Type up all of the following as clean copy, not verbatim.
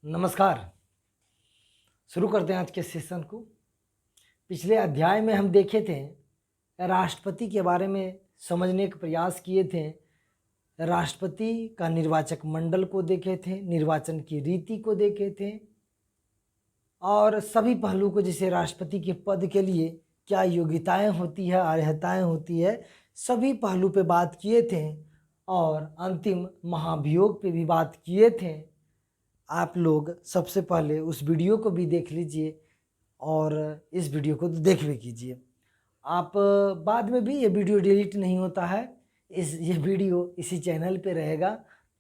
नमस्कार। शुरू करते हैं आज के सेशन को। पिछले अध्याय में हम देखे थे, राष्ट्रपति के बारे में समझने का प्रयास किए थे। राष्ट्रपति का निर्वाचक मंडल को देखे थे, निर्वाचन की रीति को देखे थे और सभी पहलू को, जैसे राष्ट्रपति के पद के लिए क्या योग्यताएं होती है, अर्हताएं होती है, सभी पहलू पे बात किए थे और अंतिम महाभियोग पे भी बात किए थे। आप लोग सबसे पहले उस वीडियो को भी देख लीजिए और इस वीडियो को देख भी कीजिए। आप बाद में भी ये वीडियो डिलीट नहीं होता है, ये वीडियो इसी चैनल पे रहेगा,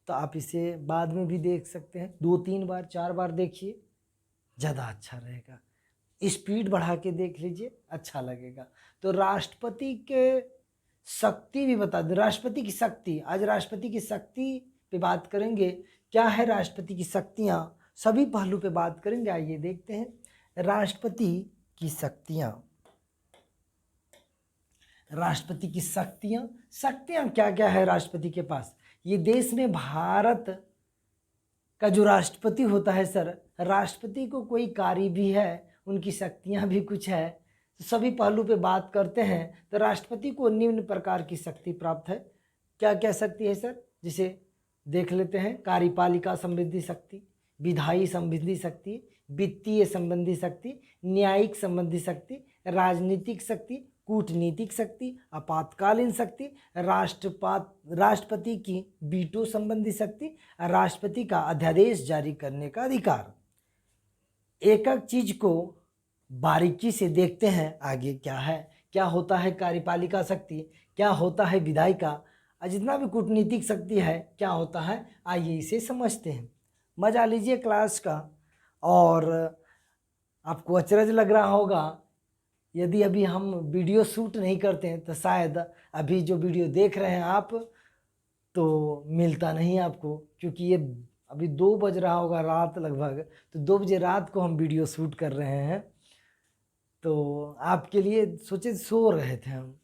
तो आप इसे बाद में भी देख सकते हैं। 2-3 बार 4 बार देखिए, ज़्यादा अच्छा रहेगा। स्पीड बढ़ा के देख लीजिए, अच्छा लगेगा। तो राष्ट्रपति के शक्ति भी बता दें। राष्ट्रपति की शक्ति, आज राष्ट्रपति की शक्ति पे बात करेंगे। क्या है राष्ट्रपति की शक्तियाँ, सभी पहलू पे बात करेंगे। आइए देखते हैं राष्ट्रपति की शक्तियाँ। राष्ट्रपति की शक्तियाँ क्या क्या है राष्ट्रपति के पास। ये देश में भारत का जो राष्ट्रपति होता है सर, राष्ट्रपति को कोई कार्य भी है, उनकी शक्तियाँ भी कुछ है, तो सभी पहलू पे बात करते हैं। तो राष्ट्रपति को निम्न प्रकार की शक्ति प्राप्त है। क्या क्या शक्ति है सर, जिसे देख लेते हैं। कार्यपालिका संबंधी शक्ति, विधायी संबंधी शक्ति, वित्तीय संबंधी शक्ति, न्यायिक संबंधी शक्ति, राजनीतिक शक्ति, कूटनीतिक शक्ति, आपातकालीन शक्ति, राष्ट्रपति की वीटो संबंधी शक्ति, राष्ट्रपति का अध्यादेश जारी करने का अधिकार। एक एक चीज को बारीकी से देखते हैं। आगे क्या है, क्या होता है कार्यपालिका शक्ति, क्या होता है विधायिका, जितना भी कूटनीतिक शक्ति है, क्या होता है, आइए इसे समझते हैं। मजा लीजिए क्लास का। और आपको अचरज लग रहा होगा, यदि अभी हम वीडियो शूट नहीं करते हैं तो शायद अभी जो वीडियो देख रहे हैं आप, तो मिलता नहीं आपको, क्योंकि ये अभी 2 बज रहा होगा रात लगभग, तो 2 बजे रात को हम वीडियो शूट कर रहे हैं। तो आपके लिए सोचे, सो रहे थे हम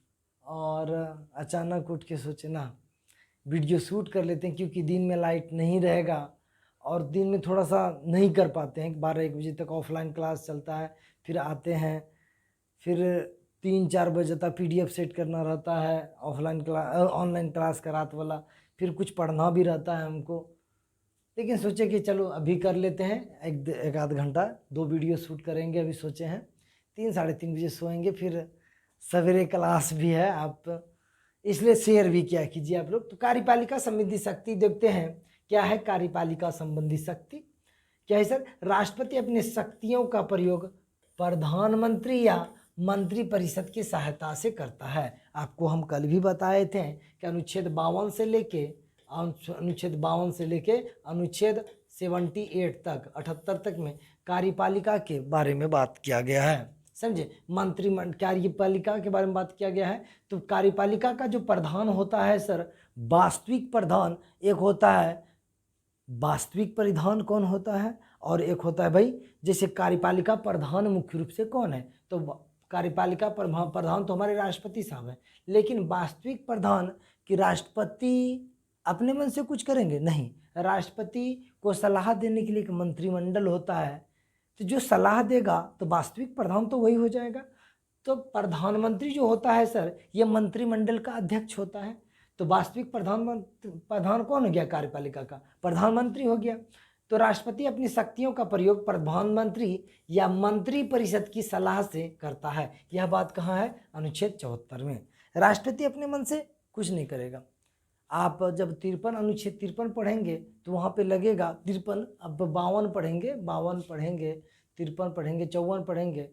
और अचानक उठ के सोचे ना वीडियो शूट कर लेते हैं, क्योंकि दिन में लाइट नहीं रहेगा और दिन में थोड़ा सा नहीं कर पाते हैं। 12-1 बजे तक ऑफलाइन क्लास चलता है, फिर आते हैं, फिर 3-4 बजे तक PDF सेट करना रहता है, ऑफलाइन क्लास ऑनलाइन क्लास का रात वाला, फिर कुछ पढ़ना भी रहता है हमको। लेकिन सोचे कि चलो अभी कर लेते हैं, एक आध घंटा 2 वीडियो शूट करेंगे। अभी सोचे हैं 3-3:30 बजे सोएंगे, फिर सवेरे क्लास भी है, आप इसलिए शेयर भी किया कीजिए आप लोग। तो कार्यपालिका संबंधी शक्ति देखते हैं। क्या है कार्यपालिका संबंधी शक्ति, क्या है सर, राष्ट्रपति अपने शक्तियों का प्रयोग प्रधानमंत्री या मंत्री परिषद की सहायता से करता है। आपको हम कल भी बताए थे कि अनुच्छेद 52 से लेके अनुच्छेद 78 तक 78 तक में कार्यपालिका के बारे में बात किया गया है। समझे, कार्यपालिका के बारे में बात किया गया है। तो कार्यपालिका का जो प्रधान होता है सर, वास्तविक प्रधान एक होता है। वास्तविक प्रधान कौन होता है, और एक होता है भाई, जैसे कार्यपालिका प्रधान मुख्य रूप से कौन है, तो कार्यपालिका प्रधान तो हमारे राष्ट्रपति साहब हैं। लेकिन वास्तविक प्रधान की राष्ट्रपति अपने मन से कुछ करेंगे नहीं, राष्ट्रपति को सलाह देने के लिए एक मंत्रिमंडल होता है, तो जो सलाह देगा तो वास्तविक प्रधान तो वही हो जाएगा। तो प्रधानमंत्री जो होता है सर, ये मंत्रिमंडल का अध्यक्ष होता है। तो वास्तविक प्रधान कौन हो गया कार्यपालिका का, प्रधानमंत्री हो गया। तो राष्ट्रपति अपनी शक्तियों का प्रयोग प्रधानमंत्री या मंत्री परिषद की सलाह से करता है। यह बात कहाँ है, अनुच्छेद 74 में। राष्ट्रपति अपने मन से कुछ नहीं करेगा। आप जब 53 अनुच्छेद 53 पढ़ेंगे तो वहाँ पे लगेगा 53, अब 52 पढ़ेंगे, 53 पढ़ेंगे, 54 पढ़ेंगे,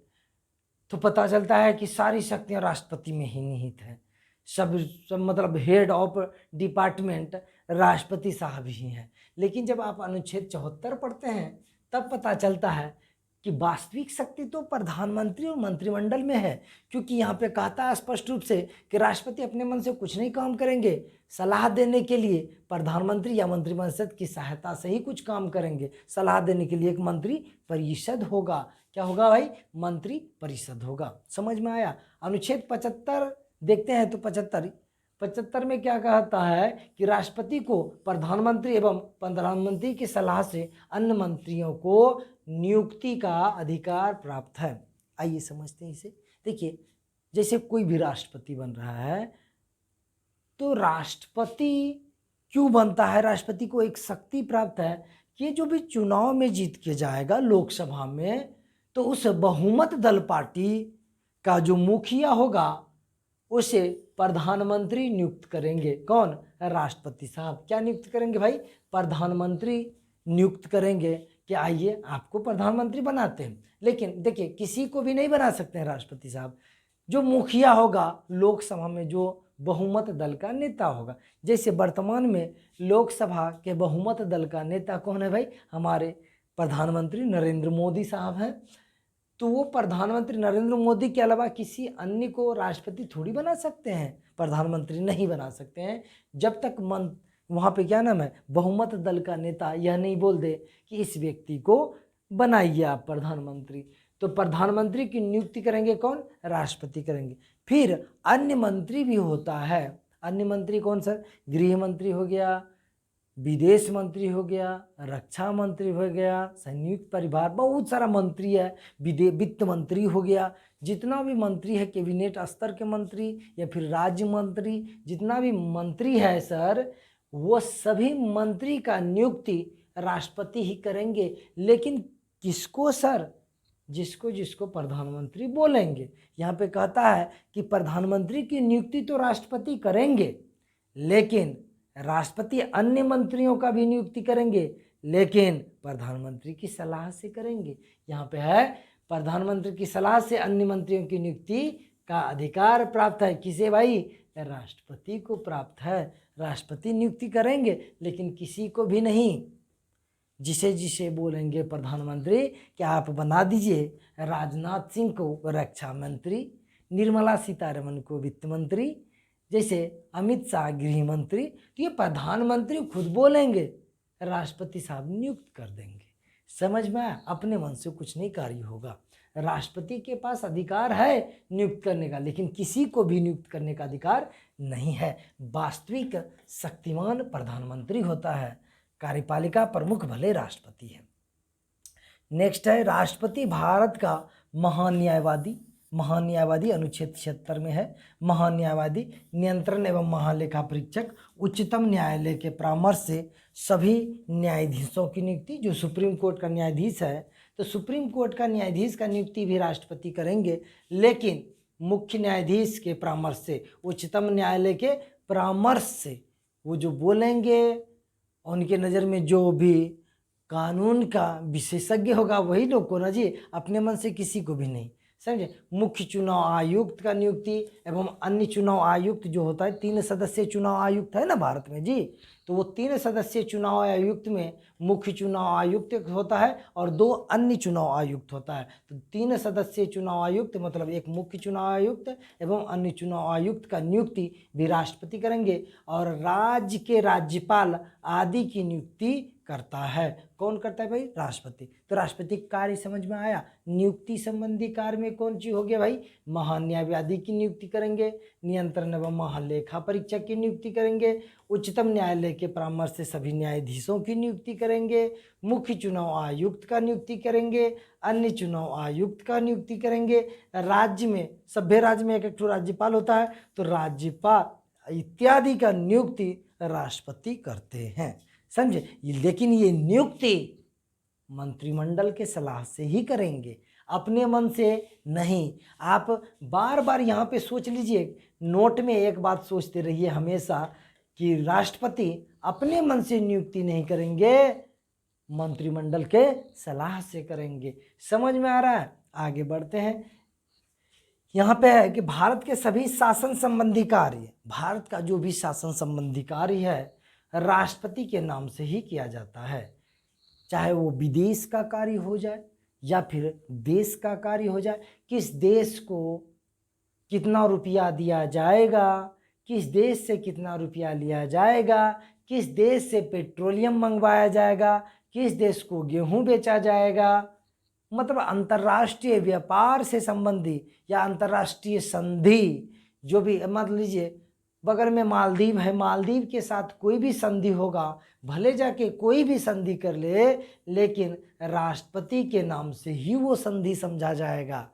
तो पता चलता है कि सारी शक्तियाँ राष्ट्रपति में ही निहित हैं। सब मतलब हेड ऑफ डिपार्टमेंट राष्ट्रपति साहब ही हैं। लेकिन जब आप अनुच्छेद 74 पढ़ते हैं तब पता चलता है कि वास्तविक शक्ति तो प्रधानमंत्री और मंत्रिमंडल में है, क्योंकि यहाँ पे कहता है स्पष्ट रूप से कि राष्ट्रपति अपने मन से कुछ नहीं काम करेंगे, सलाह देने के लिए प्रधानमंत्री या मंत्रिपरिषद की सहायता से ही कुछ काम करेंगे। सलाह देने के लिए एक मंत्री परिषद होगा। क्या होगा भाई, मंत्री परिषद होगा। समझ में आया। अनुच्छेद 75 देखते हैं तो 75 75 में क्या कहता है कि राष्ट्रपति को प्रधानमंत्री एवं प्रधानमंत्री की सलाह से अन्य मंत्रियों को नियुक्ति का अधिकार प्राप्त है। आइए समझते हैं इसे। देखिए, जैसे कोई भी राष्ट्रपति बन रहा है तो राष्ट्रपति क्यों बनता है? राष्ट्रपति को एक शक्ति प्राप्त है कि जो भी चुनाव में जीत के जाएगा लोकसभा में, तो उस बहुमत दल पार्टी का जो मुखिया होगा उसे प्रधानमंत्री नियुक्त करेंगे। कौन? राष्ट्रपति साहब। क्या नियुक्त करेंगे भाई? प्रधानमंत्री नियुक्त करेंगे कि आइए आपको प्रधानमंत्री बनाते हैं। लेकिन देखिए, किसी को भी नहीं बना सकते हैं राष्ट्रपति साहब। जो मुखिया होगा लोकसभा में, जो बहुमत दल का नेता होगा, जैसे वर्तमान में लोकसभा के बहुमत दल का नेता कौन है भाई? हमारे प्रधानमंत्री नरेंद्र मोदी साहब हैं। तो वो प्रधानमंत्री नरेंद्र मोदी के अलावा किसी अन्य को राष्ट्रपति थोड़ी बना सकते हैं, प्रधानमंत्री नहीं बना सकते हैं, जब तक वहाँ पे क्या नाम है, बहुमत दल का नेता यह नहीं बोल दे कि इस व्यक्ति को बनाइए आप प्रधानमंत्री। तो प्रधानमंत्री की नियुक्ति करेंगे कौन? राष्ट्रपति करेंगे। फिर अन्य मंत्री भी होता है। अन्य मंत्री कौन सर? गृह मंत्री हो गया, विदेश मंत्री हो गया, रक्षा मंत्री हो गया, संयुक्त परिवार, बहुत सारा मंत्री है, वित्त मंत्री हो गया। जितना भी मंत्री है, कैबिनेट स्तर के मंत्री या फिर राज्य मंत्री, जितना भी मंत्री है सर, वो सभी मंत्री का नियुक्ति राष्ट्रपति ही करेंगे। लेकिन किसको सर? जिसको जिसको प्रधानमंत्री बोलेंगे। यहाँ पे कहता है कि प्रधानमंत्री की नियुक्ति तो राष्ट्रपति करेंगे, लेकिन राष्ट्रपति अन्य मंत्रियों का भी नियुक्ति करेंगे, लेकिन प्रधानमंत्री की सलाह से करेंगे। यहाँ पे है प्रधानमंत्री की सलाह से अन्य मंत्रियों की नियुक्ति का अधिकार प्राप्त है। किसे भाई? राष्ट्रपति को प्राप्त है। राष्ट्रपति नियुक्ति करेंगे, लेकिन किसी को भी नहीं। जिसे जिसे बोलेंगे प्रधानमंत्री कि आप बना दीजिए राजनाथ सिंह को रक्षा मंत्री, निर्मला सीतारमण को वित्त मंत्री, जैसे अमित शाह गृह मंत्री, तो ये प्रधानमंत्री खुद बोलेंगे, राष्ट्रपति साहब नियुक्त कर देंगे। समझ में आया? अपने मन से कुछ नहीं कार्य होगा। राष्ट्रपति के पास अधिकार है नियुक्त करने का, लेकिन किसी को भी नियुक्त करने का अधिकार नहीं है। वास्तविक शक्तिमान प्रधानमंत्री होता है, कार्यपालिका प्रमुख भले राष्ट्रपति है। नेक्स्ट है राष्ट्रपति भारत का महान्यायवादी। महान्यायवादी अनुच्छेद 76 में है। महान्यायवादी नियंत्रण एवं महालेखा परीक्षक, उच्चतम न्यायालय के परामर्श से सभी न्यायाधीशों की नियुक्ति। जो सुप्रीम कोर्ट का न्यायाधीश है, तो सुप्रीम कोर्ट का न्यायाधीश का नियुक्ति भी राष्ट्रपति करेंगे, लेकिन मुख्य न्यायाधीश के परामर्श से, उच्चतम न्यायालय के परामर्श से वो जो बोलेंगे, उनके नज़र में जो भी कानून का विशेषज्ञ होगा वही लोग को ना जी, अपने मन से किसी को भी नहीं। समझे? मुख्य चुनाव आयुक्त का नियुक्ति एवं अन्य चुनाव आयुक्त जो होता है, 3 सदस्यीय चुनाव आयुक्त है ना भारत में जी, तो वो 3 सदस्यीय चुनाव आयुक्त में मुख्य चुनाव आयुक्त होता है और 2 अन्य चुनाव आयुक्त होता है। तो 3 सदस्यीय चुनाव आयुक्त मतलब एक मुख्य चुनाव आयुक्त एवं अन्य चुनाव आयुक्त का नियुक्ति भी राष्ट्रपति करेंगे, और राज्य के राज्यपाल आदि की नियुक्ति करता है। कौन करता है भाई? राष्ट्रपति। तो राष्ट्रपति कार्य समझ में आया। नियुक्ति संबंधी कार्य में कौन चीज हो गया भाई? महान्यायवादी की नियुक्ति करेंगे, नियंत्रण एवं महालेखा परीक्षक की नियुक्ति करेंगे, उच्चतम न्यायालय के परामर्श से सभी न्यायाधीशों की नियुक्ति करेंगे, मुख्य चुनाव आयुक्त का नियुक्ति करेंगे, अन्य चुनाव आयुक्त का नियुक्ति करेंगे। राज्य में, सभ्य राज्य में एक राज्यपाल होता है, तो राज्यपाल इत्यादि का नियुक्ति राष्ट्रपति करते हैं। समझे? लेकिन ये नियुक्ति मंत्रिमंडल के सलाह से ही करेंगे, अपने मन से नहीं। आप बार बार यहाँ पे सोच लीजिए, नोट में एक बात सोचते रहिए हमेशा कि राष्ट्रपति अपने मन से नियुक्ति नहीं करेंगे, मंत्रिमंडल के सलाह से करेंगे। समझ में आ रहा है? आगे बढ़ते हैं। यहाँ पे है कि भारत के सभी शासन संबंधी कार्य, भारत का जो भी शासन संबंधी कार्य है राष्ट्रपति के नाम से ही किया जाता है, चाहे वो विदेश का कार्य हो जाए या फिर देश का कार्य हो जाए। किस देश को कितना रुपया दिया जाएगा, किस देश से कितना रुपया लिया जाएगा, किस देश से पेट्रोलियम मंगवाया जाएगा, किस देश को गेहूं बेचा जाएगा, मतलब अंतर्राष्ट्रीय व्यापार से संबंधी या अंतर्राष्ट्रीय संधि जो भी, मान लीजिए बगल में मालदीव है, मालदीव के साथ कोई भी संधि होगा, भले जाके कोई भी संधि कर ले, लेकिन राष्ट्रपति के नाम से ही वो संधि समझा जाएगा।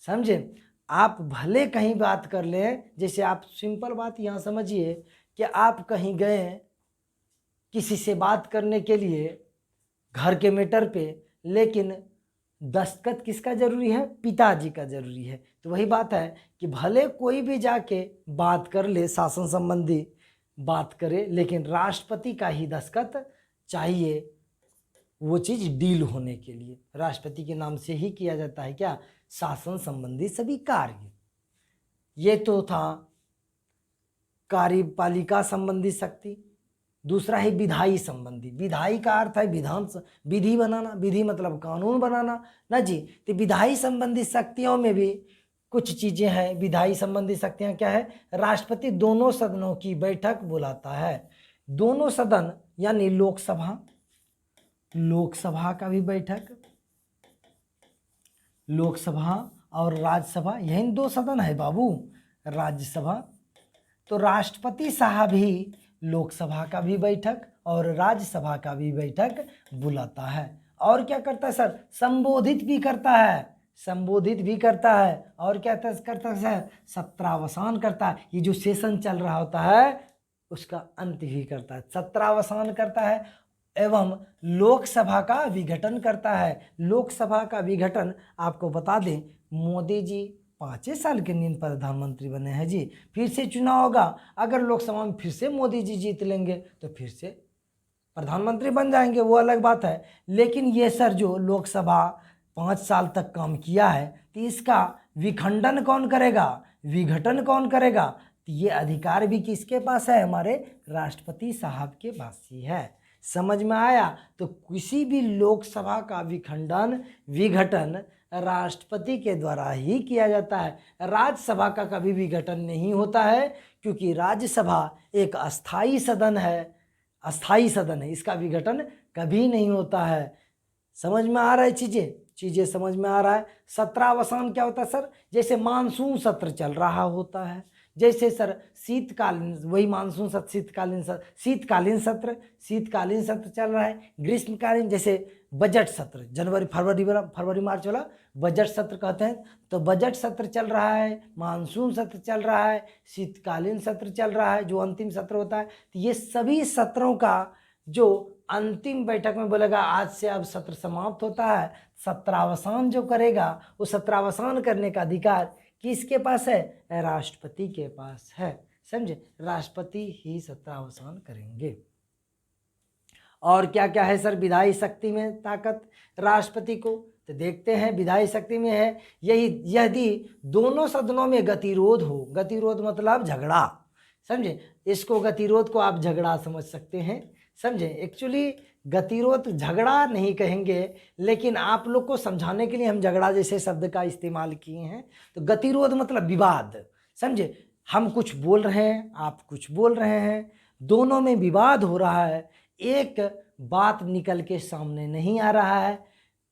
समझे? आप भले कहीं बात कर लें, जैसे आप सिंपल बात यहाँ समझिए कि आप कहीं गए किसी से बात करने के लिए घर के मैटर पे, लेकिन दस्तखत किसका जरूरी है? पिताजी का जरूरी है। तो वही बात है कि भले कोई भी जाके बात कर ले, शासन संबंधी बात करे, लेकिन राष्ट्रपति का ही दस्तखत चाहिए वो चीज डील होने के लिए। राष्ट्रपति के नाम से ही किया जाता है क्या? शासन संबंधी सभी कार्य। ये तो था कार्यपालिका संबंधी शक्ति। दूसरा है विधायी संबंधी। विधायी का अर्थ है विधि बनाना, विधि मतलब कानून बनाना ना जी। तो विधायी संबंधी शक्तियों में भी कुछ चीजें हैं। विधायी संबंधी शक्तियां क्या है? राष्ट्रपति दोनों सदनों की बैठक बुलाता है। दोनों सदन यानी लोकसभा का भी बैठक, लोकसभा और राज्यसभा, यही दो सदन है बाबू। राज्यसभा तो राष्ट्रपति साहब ही लोकसभा का भी बैठक और राज्यसभा का भी बैठक बुलाता है। और क्या करता है सर? संबोधित भी करता है, संबोधित भी करता है। और क्या करता है? सत्रावसान करता है। ये जो सेशन चल रहा होता है उसका अंत भी करता है, सत्रावसान करता है। एवं लोकसभा का विघटन करता है। लोकसभा का विघटन आपको बता दें, मोदी जी 5 साल के नींद प्रधानमंत्री बने हैं जी। फिर से चुनाव होगा, अगर लोकसभा में फिर से मोदी जी जीत लेंगे तो फिर से प्रधानमंत्री बन जाएंगे, वो अलग बात है। लेकिन ये सर जो लोकसभा 5 साल तक काम किया है, तो इसका विखंडन कौन करेगा? विघटन कौन करेगा? तो ये अधिकार भी किसके पास है? हमारे राष्ट्रपति साहब के पास ही है। समझ में आया? तो किसी भी लोकसभा का विखंडन विघटन राष्ट्रपति के द्वारा ही किया जाता है। राज्यसभा का कभी विघटन नहीं होता है, क्योंकि राज्यसभा एक अस्थाई सदन है, अस्थाई सदन है, इसका विघटन कभी नहीं होता है। समझ में आ रहा है? चीजें समझ में आ रहा है? सत्रावसान क्या होता है सर? जैसे मानसून सत्र चल रहा होता है, जैसे सर शीतकालीन, वही मानसून सत्र, शीतकालीन सत्र चल रहा है। ग्रीष्मकालीन जैसे बजट सत्र, जनवरी फरवरी मार्च वाला बजट सत्र कहते हैं, तो बजट सत्र चल रहा है, मानसून सत्र चल रहा है, शीतकालीन सत्र चल रहा है जो अंतिम सत्र होता है। तो ये सभी सत्रों का जो अंतिम बैठक में बोलेगा आज से अब सत्र समाप्त होता है, सत्रावसान जो करेगा वो सत्रावसान करने का अधिकार किसके पास है? राष्ट्रपति के पास है। समझे? राष्ट्रपति ही सत्रावसान करेंगे। और क्या क्या है सर विधायी शक्ति में ताकत राष्ट्रपति को? तो देखते हैं विधायी शक्ति में है यही, यदि दोनों सदनों में गतिरोध हो, गतिरोध मतलब झगड़ा। समझे? इसको गतिरोध को आप झगड़ा समझ सकते हैं। समझे? एक्चुअली गतिरोध झगड़ा नहीं कहेंगे, लेकिन आप लोग को समझाने के लिए हम झगड़ा जैसे शब्द का इस्तेमाल किए हैं। तो गतिरोध मतलब विवाद। समझे? हम कुछ बोल रहे हैं, आप कुछ बोल रहे हैं, दोनों में विवाद हो रहा है, एक बात निकल के सामने नहीं आ रहा है,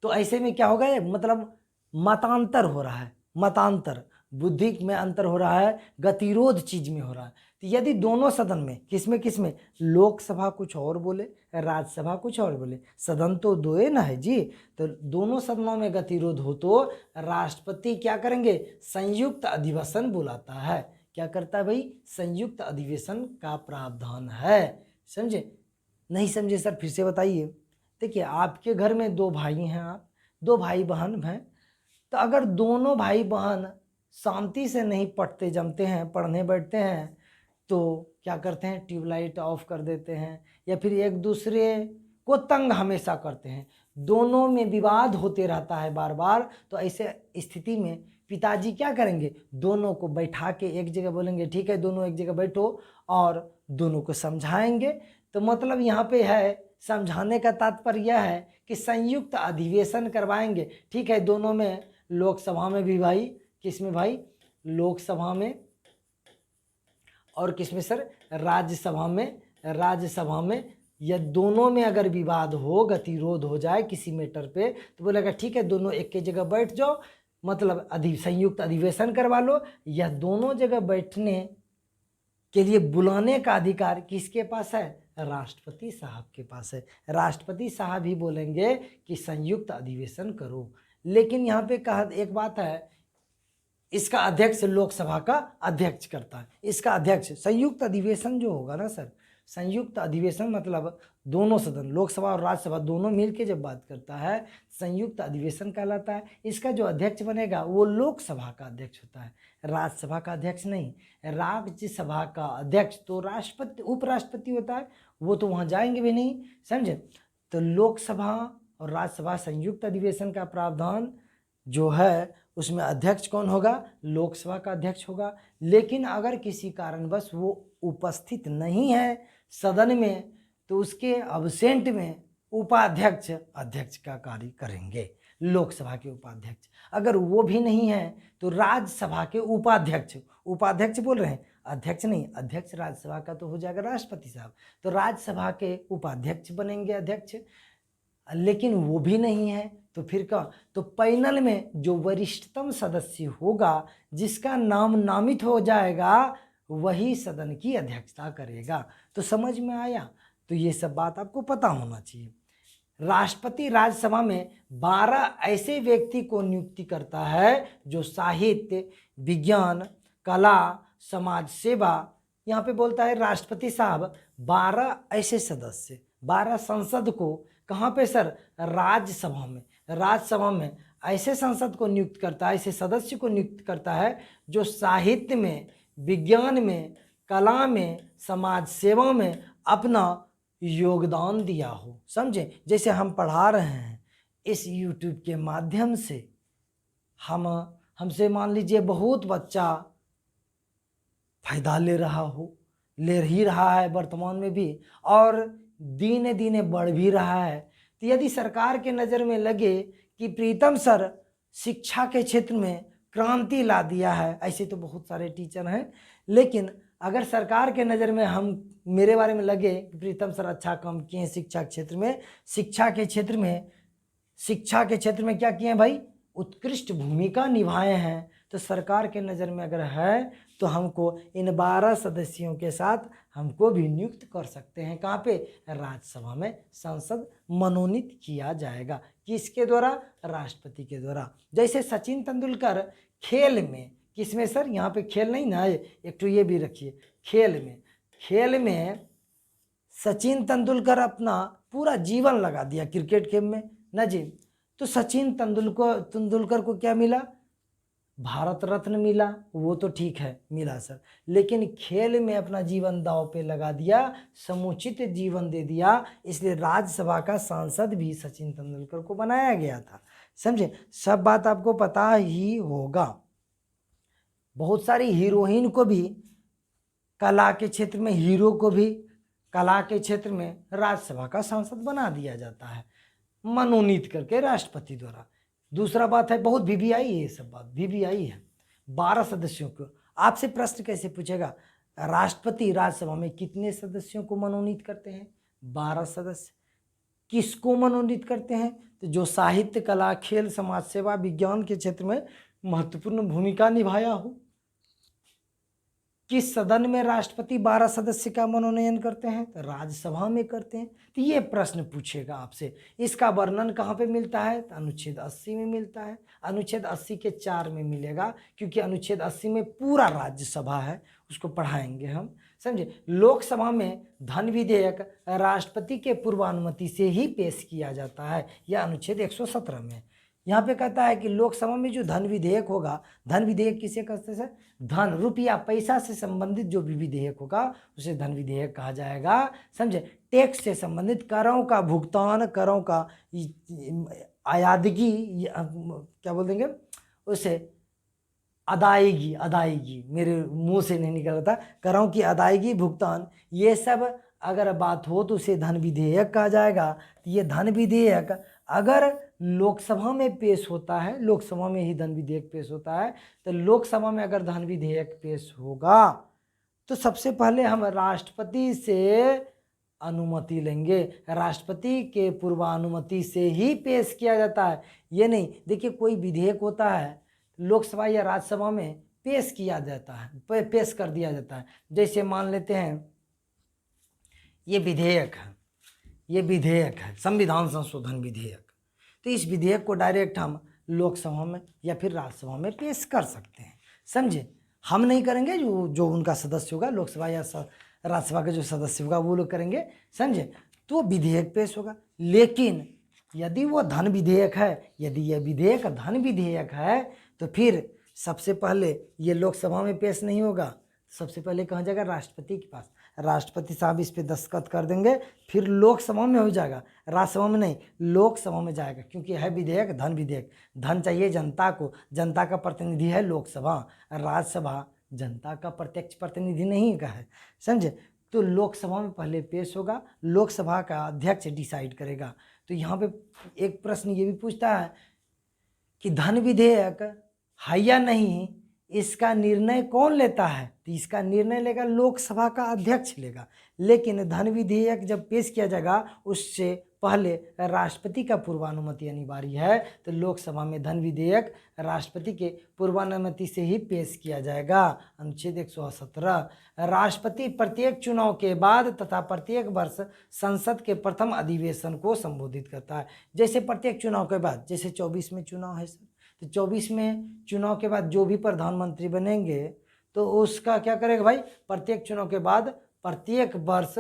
तो ऐसे में क्या होगा? मतलब मतांतर हो रहा है, मतांतर, बुद्धि में अंतर हो रहा है, गतिरोध चीज में हो रहा है। तो यदि दोनों सदन में किसमें लोकसभा कुछ और बोले, राज्यसभा कुछ और बोले, सदन तो दो है ना है जी, तो दोनों सदनों में गतिरोध हो तो राष्ट्रपति क्या करेंगे? संयुक्त अधिवेशन बुलाता है। क्या करता है भाई? संयुक्त अधिवेशन का प्रावधान है। समझे? नहीं समझे सर? फिर से बताइए। देखिए आपके घर में 2 भाई हैं, आप 2 भाई बहन हैं, तो अगर दोनों भाई बहन शांति से नहीं पढ़ते जमते हैं, पढ़ने बैठते हैं, तो क्या करते हैं? ट्यूबलाइट ऑफ कर देते हैं, या फिर एक दूसरे को तंग हमेशा करते हैं, दोनों में विवाद होते रहता है बार बार। तो ऐसे स्थिति में पिताजी क्या करेंगे? दोनों को बैठा के एक जगह बोलेंगे ठीक है दोनों एक जगह बैठो, और दोनों को समझाएंगे। तो मतलब यहाँ पे है, समझाने का तात्पर्य यह है कि संयुक्त अधिवेशन करवाएंगे। ठीक है, दोनों में, लोकसभा में भी भाई, किसमें भाई? लोकसभा में, और किसमें सर? राज्यसभा में। राज्यसभा में या दोनों में अगर विवाद हो, गतिरोध हो जाए किसी मैटर पे, तो बोलेगा ठीक है दोनों एक के जगह बैठ जाओ, मतलब संयुक्त अधिवेशन करवा लो, या दोनों जगह बैठने के लिए बुलाने का अधिकार किसके पास है? राष्ट्रपति साहब के पास है। राष्ट्रपति साहब ही बोलेंगे कि संयुक्त अधिवेशन करो। लेकिन यहाँ पे कहा एक बात है, इसका अध्यक्ष लोकसभा का अध्यक्ष करता है। इसका अध्यक्ष संयुक्त अधिवेशन जो होगा ना सर, संयुक्त अधिवेशन मतलब दोनों सदन लोकसभा और राज्यसभा दोनों मिलके जब बात करता है संयुक्त अधिवेशन कहलाता है। इसका जो अध्यक्ष बनेगा वो लोकसभा का अध्यक्ष होता है, राज्यसभा का अध्यक्ष नहीं। राज्यसभा का अध्यक्ष तो राष्ट्रपति उपराष्ट्रपति होता है, वो तो वहाँ जाएंगे भी नहीं, समझे। तो लोकसभा और राज्यसभा संयुक्त अधिवेशन का प्रावधान जो है उसमें अध्यक्ष कौन होगा? लोकसभा का अध्यक्ष होगा। लेकिन अगर किसी कारणवश वो उपस्थित नहीं है सदन में तो उसके अब्सेंट में उपाध्यक्ष अध्यक्ष का कार्य करेंगे, लोकसभा के उपाध्यक्ष। अगर वो भी नहीं है तो राज्यसभा के उपाध्यक्ष, उपाध्यक्ष बोल रहे हैं, अध्यक्ष नहीं, अध्यक्ष राज्यसभा का तो हो जाएगा राष्ट्रपति साहब, तो राज्यसभा के उपाध्यक्ष बनेंगे अध्यक्ष। लेकिन वो भी नहीं है तो फिर क्या? तो पैनल में जो वरिष्ठतम सदस्य होगा जिसका नाम नामित हो जाएगा वही सदन की अध्यक्षता करेगा। तो समझ में आया? तो ये सब बात आपको पता होना चाहिए। राष्ट्रपति राज्यसभा में 12 ऐसे व्यक्ति को नियुक्ति करता है जो साहित्य, विज्ञान, कला, समाज सेवा, यहाँ पे बोलता है राष्ट्रपति साहब 12 ऐसे सदस्य, 12 संसद को कहाँ पे सर? राज्यसभा में। राज्यसभा में ऐसे संसद को नियुक्त करता है, ऐसे सदस्य को नियुक्त करता है जो साहित्य में, विज्ञान में, कला में, समाज सेवा में अपना योगदान दिया हो, समझे। जैसे हम पढ़ा रहे हैं इस YouTube के माध्यम से, हमसे मान लीजिए बहुत बच्चा फायदा ले रहा हो, ले ही रहा है वर्तमान में भी, और दिने दिने बढ़ भी रहा है। तो यदि सरकार के नज़र में लगे कि प्रीतम सर शिक्षा के क्षेत्र में क्रांति ला दिया है, ऐसे तो बहुत सारे टीचर हैं, लेकिन अगर सरकार के नज़र में मेरे बारे में लगे कि प्रीतम सर अच्छा काम किए हैं शिक्षा के क्षेत्र में, शिक्षा के क्षेत्र में क्या किए हैं भाई? उत्कृष्ट भूमिका निभाए हैं, तो सरकार के नज़र में अगर है तो हमको इन 12 सदस्यों के साथ हमको भी नियुक्त कर सकते हैं। कहाँ पे? राज्यसभा में संसद मनोनीत किया जाएगा। किसके द्वारा? राष्ट्रपति के द्वारा। जैसे सचिन तेंदुलकर खेल में, किसमें सर? यहाँ पे खेल नहीं ना, एक तो ये भी रखिए, खेल में सचिन तेंदुलकर अपना पूरा जीवन लगा दिया क्रिकेट गेम में ना जी। तो सचिन तेंदुलकर को क्या मिला? भारत रत्न मिला, वो तो ठीक है मिला सर, लेकिन खेल में अपना जीवन दांव पे लगा दिया, समुचित जीवन दे दिया, इसलिए राज्यसभा का सांसद भी सचिन तेंदुलकर को बनाया गया था, समझे। सब बात आपको पता ही होगा। बहुत सारी हीरोइन को भी कला के क्षेत्र में, हीरो को भी कला के क्षेत्र में राज्यसभा का सांसद बना दिया जाता है मनोनीत करके राष्ट्रपति द्वारा। दूसरा बात है बहुत VVI है, ये सब बात VVI है। 12 सदस्यों को आपसे प्रश्न कैसे पूछेगा? राष्ट्रपति राज्यसभा में कितने सदस्यों को मनोनीत करते हैं? 12 सदस्य। किसको मनोनीत करते हैं? तो जो साहित्य, कला, खेल, समाज सेवा, विज्ञान के क्षेत्र में महत्वपूर्ण भूमिका निभाया हो। किस सदन में राष्ट्रपति 12 सदस्य का मनोनयन करते हैं? तो राज्यसभा में करते हैं। तो ये प्रश्न पूछेगा आपसे। इसका वर्णन कहाँ पे मिलता है? तो अनुच्छेद 80 में मिलता है। अनुच्छेद 80 के 4 में मिलेगा, क्योंकि अनुच्छेद 80 में पूरा राज्यसभा है, उसको पढ़ाएंगे हम, समझे। लोकसभा में धन विधेयक राष्ट्रपति के पूर्वानुमति से ही पेश किया जाता है, यह अनुच्छेद 117 में। यहाँ पे कहता है कि लोकसभा में जो धन विधेयक होगा, धन विधेयक किसे कहते हैं? धन, रुपया, पैसा से संबंधित जो भी विधेयक होगा उसे धन विधेयक कहा जाएगा, समझे। टैक्स से संबंधित करों का भुगतान, करों का आयादगी, क्या बोल देंगे उसे, अदायगी, मेरे मुंह से नहीं निकल रहा था, करों की अदायगी, भुगतान, ये सब अगर बात हो तो उसे धन विधेयक कहा जाएगा। तो ये धन विधेयक अगर लोकसभा में पेश होता है, लोकसभा में ही धन विधेयक पेश होता है, तो लोकसभा में अगर धन विधेयक पेश होगा तो सबसे पहले हम राष्ट्रपति से अनुमति लेंगे। राष्ट्रपति के पूर्वानुमति से ही पेश किया जाता है। ये नहीं, देखिए कोई विधेयक होता है लोकसभा या राज्यसभा में, पेश किया जाता है, पेश कर दिया जाता है। जैसे मान लेते हैं ये विधेयक है, ये विधेयक है संविधान संशोधन विधेयक, तो इस विधेयक को डायरेक्ट हम लोकसभा में या फिर राज्यसभा में पेश कर सकते हैं, समझे। हम नहीं करेंगे, जो उनका सदस्य होगा, लोकसभा या राज्यसभा के जो सदस्य होगा वो लोग करेंगे, समझे। तो विधेयक पेश होगा। लेकिन यदि वो धन विधेयक है, यदि यह विधेयक धन विधेयक है, तो फिर सबसे पहले ये लोकसभा में पेश नहीं होगा, सबसे पहले कहाँ जाएगा, राष्ट्रपति के पास। राष्ट्रपति साहब इस पे दस्तखत कर देंगे, फिर लोकसभा में हो जाएगा, राज्यसभा में नहीं, लोकसभा में जाएगा, क्योंकि है विधेयक धन विधेयक। धन चाहिए जनता को, जनता का प्रतिनिधि है लोकसभा, राज्यसभा जनता का प्रत्यक्ष प्रतिनिधि नहीं का है, समझे। तो लोकसभा में पहले पेश होगा, लोकसभा का अध्यक्ष डिसाइड करेगा। तो यहाँ पे एक प्रश्न ये भी पूछता है कि धन विधेयक है या नहीं, इसका निर्णय कौन लेता है, तो इसका निर्णय लेगा लोकसभा का अध्यक्ष लेगा। लेकिन धन विधेयक जब पेश किया जाएगा उससे पहले राष्ट्रपति का पूर्वानुमति अनिवार्य है, तो लोकसभा में धन विधेयक राष्ट्रपति के पूर्वानुमति से ही पेश किया जाएगा। अनुच्छेद 117, राष्ट्रपति प्रत्येक चुनाव के बाद तथा प्रत्येक वर्ष संसद के प्रथम अधिवेशन को संबोधित करता है। जैसे प्रत्येक चुनाव के बाद, जैसे 24 में चुनाव है सर, तो 24 में चुनाव के बाद जो भी प्रधानमंत्री बनेंगे तो उसका क्या करेगा भाई, प्रत्येक चुनाव के बाद प्रत्येक वर्ष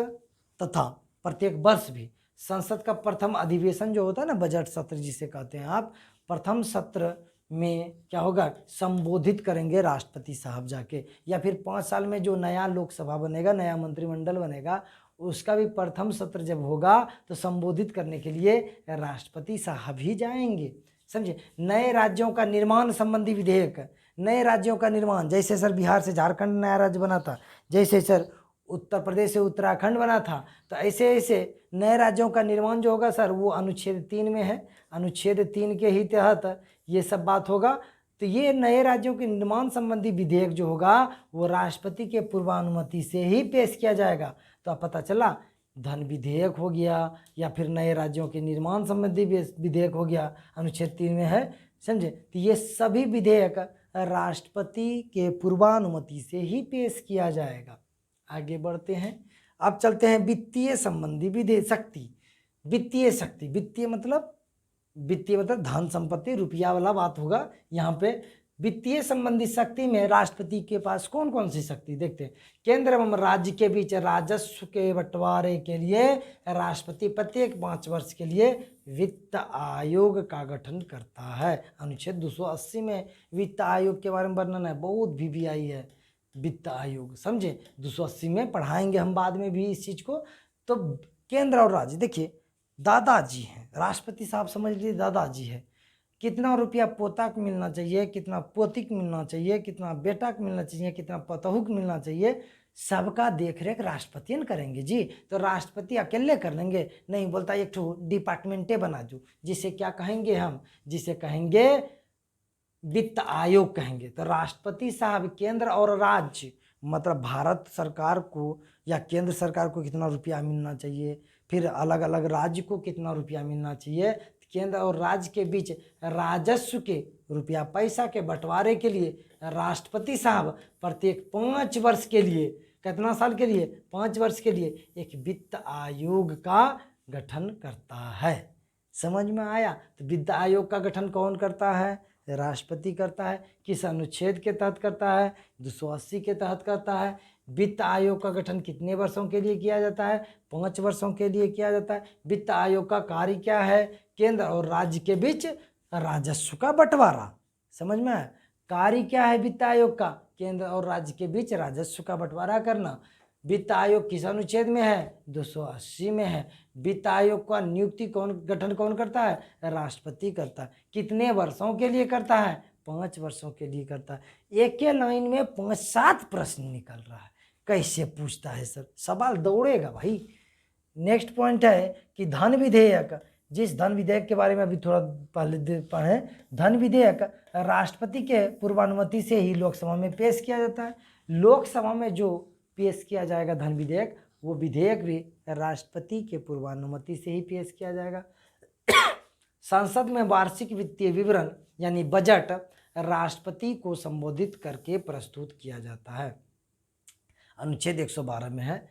तथा प्रत्येक वर्ष भी संसद का प्रथम अधिवेशन जो होता है ना, बजट सत्र जिसे कहते हैं आप, प्रथम सत्र में क्या होगा, संबोधित करेंगे राष्ट्रपति साहब जाके। या फिर 5 साल में जो नया लोकसभा बनेगा, नया मंत्रिमंडल बनेगा, उसका भी प्रथम सत्र जब होगा तो संबोधित करने के लिए राष्ट्रपति साहब ही जाएंगे, समझे। नए राज्यों का निर्माण संबंधी विधेयक, नए राज्यों का निर्माण, जैसे सर बिहार से झारखंड नया राज्य बना था, जैसे सर उत्तर प्रदेश से उत्तराखंड बना था, तो ऐसे ऐसे नए राज्यों का निर्माण जो होगा सर वो अनुच्छेद 3 में है, अनुच्छेद 3 के ही तहत ये सब बात होगा। तो ये नए राज्यों के निर्माण संबंधी विधेयक जो होगा वो राष्ट्रपति के पूर्वानुमति से ही पेश किया जाएगा। तो अब पता चला, धन विधेयक हो गया या फिर नए राज्यों के निर्माण संबंधी विधेयक हो गया, अनुच्छेद 3 में है, समझे। तो ये सभी विधेयक राष्ट्रपति के पूर्वानुमति से ही पेश किया जाएगा। आगे बढ़ते हैं, अब चलते हैं वित्तीय संबंधी विधेयक। शक्ति, वित्तीय शक्ति, वित्तीय मतलब धन संपत्ति रुपया वाला बात होगा यहाँ पे। वित्तीय संबंधी शक्ति में राष्ट्रपति के पास कौन कौन सी शक्ति, देखते हैं। केंद्र एवं राज्य के बीच राजस्व के बंटवारे के लिए राष्ट्रपति प्रत्येक 5 वर्ष के लिए वित्त आयोग का गठन करता है। अनुच्छेद 280 में वित्त आयोग के बारे में वर्णन है, बहुत VVI है वित्त आयोग, समझे। 280 में पढ़ाएंगे हम बाद में भी इस चीज़ को। तो केंद्र और राज्य, देखिए दादाजी हैं, राष्ट्रपति साहब समझ लीजिए दादाजी है। कितना रुपया पोता को मिलना चाहिए, कितना पोती को मिलना चाहिए, कितना बेटा को मिलना चाहिए, कितना पतोहू को मिलना चाहिए, सबका देख रेख राष्ट्रपति न करेंगे जी। तो राष्ट्रपति अकेले कर लेंगे नहीं, बोलता एक ठो डिपार्टमेंटे बना दो, जिसे क्या कहेंगे हम, जिसे कहेंगे वित्त आयोग कहेंगे। तो राष्ट्रपति साहब केंद्र और राज्य, मतलब भारत सरकार को या केंद्र सरकार को कितना रुपया मिलना चाहिए, फिर अलग अलग राज्य को कितना रुपया मिलना चाहिए, केंद्र और राज्य के बीच राजस्व के रुपया पैसा के बंटवारे के लिए राष्ट्रपति साहब प्रत्येक 5 वर्ष के लिए, कितना साल के लिए, 5 वर्ष के लिए एक वित्त आयोग का गठन करता है। समझ में आया। तो वित्त आयोग का गठन कौन करता है, राष्ट्रपति करता है। किस अनुच्छेद के तहत करता है, 280 के तहत करता है। वित्त आयोग का गठन कितने वर्षों के लिए किया जाता है, 5 वर्षों के लिए किया जाता है। वित्त आयोग का कार्य क्या है, केंद्र और राज्य के बीच राजस्व का बंटवारा। समझ में आया। कार्य क्या है वित्त आयोग का, केंद्र और राज्य के बीच राजस्व का बंटवारा करना। वित्त आयोग किस अनुच्छेद में है, 280 में है। वित्त आयोग का नियुक्ति गठन कौन करता है, राष्ट्रपति करता है। कितने वर्षों के लिए करता है, 5 वर्षों के लिए करता है। एक ही लाइन में 5-7 प्रश्न निकल रहा है, कैसे पूछता है सर, सवाल दौड़ेगा भाई। नेक्स्ट पॉइंट है कि धन विधेयक, जिस धन विधेयक के बारे में अभी थोड़ा पहले पढ़े, धन विधेयक राष्ट्रपति के पूर्वानुमति से ही लोकसभा में पेश किया जाता है। लोकसभा में जो पेश किया जाएगा धन विधेयक, वो विधेयक भी राष्ट्रपति के पूर्वानुमति से ही पेश किया जाएगा। संसद में वार्षिक वित्तीय विवरण यानी बजट राष्ट्रपति को संबोधित करके प्रस्तुत किया जाता है। अनुच्छेद 112 में है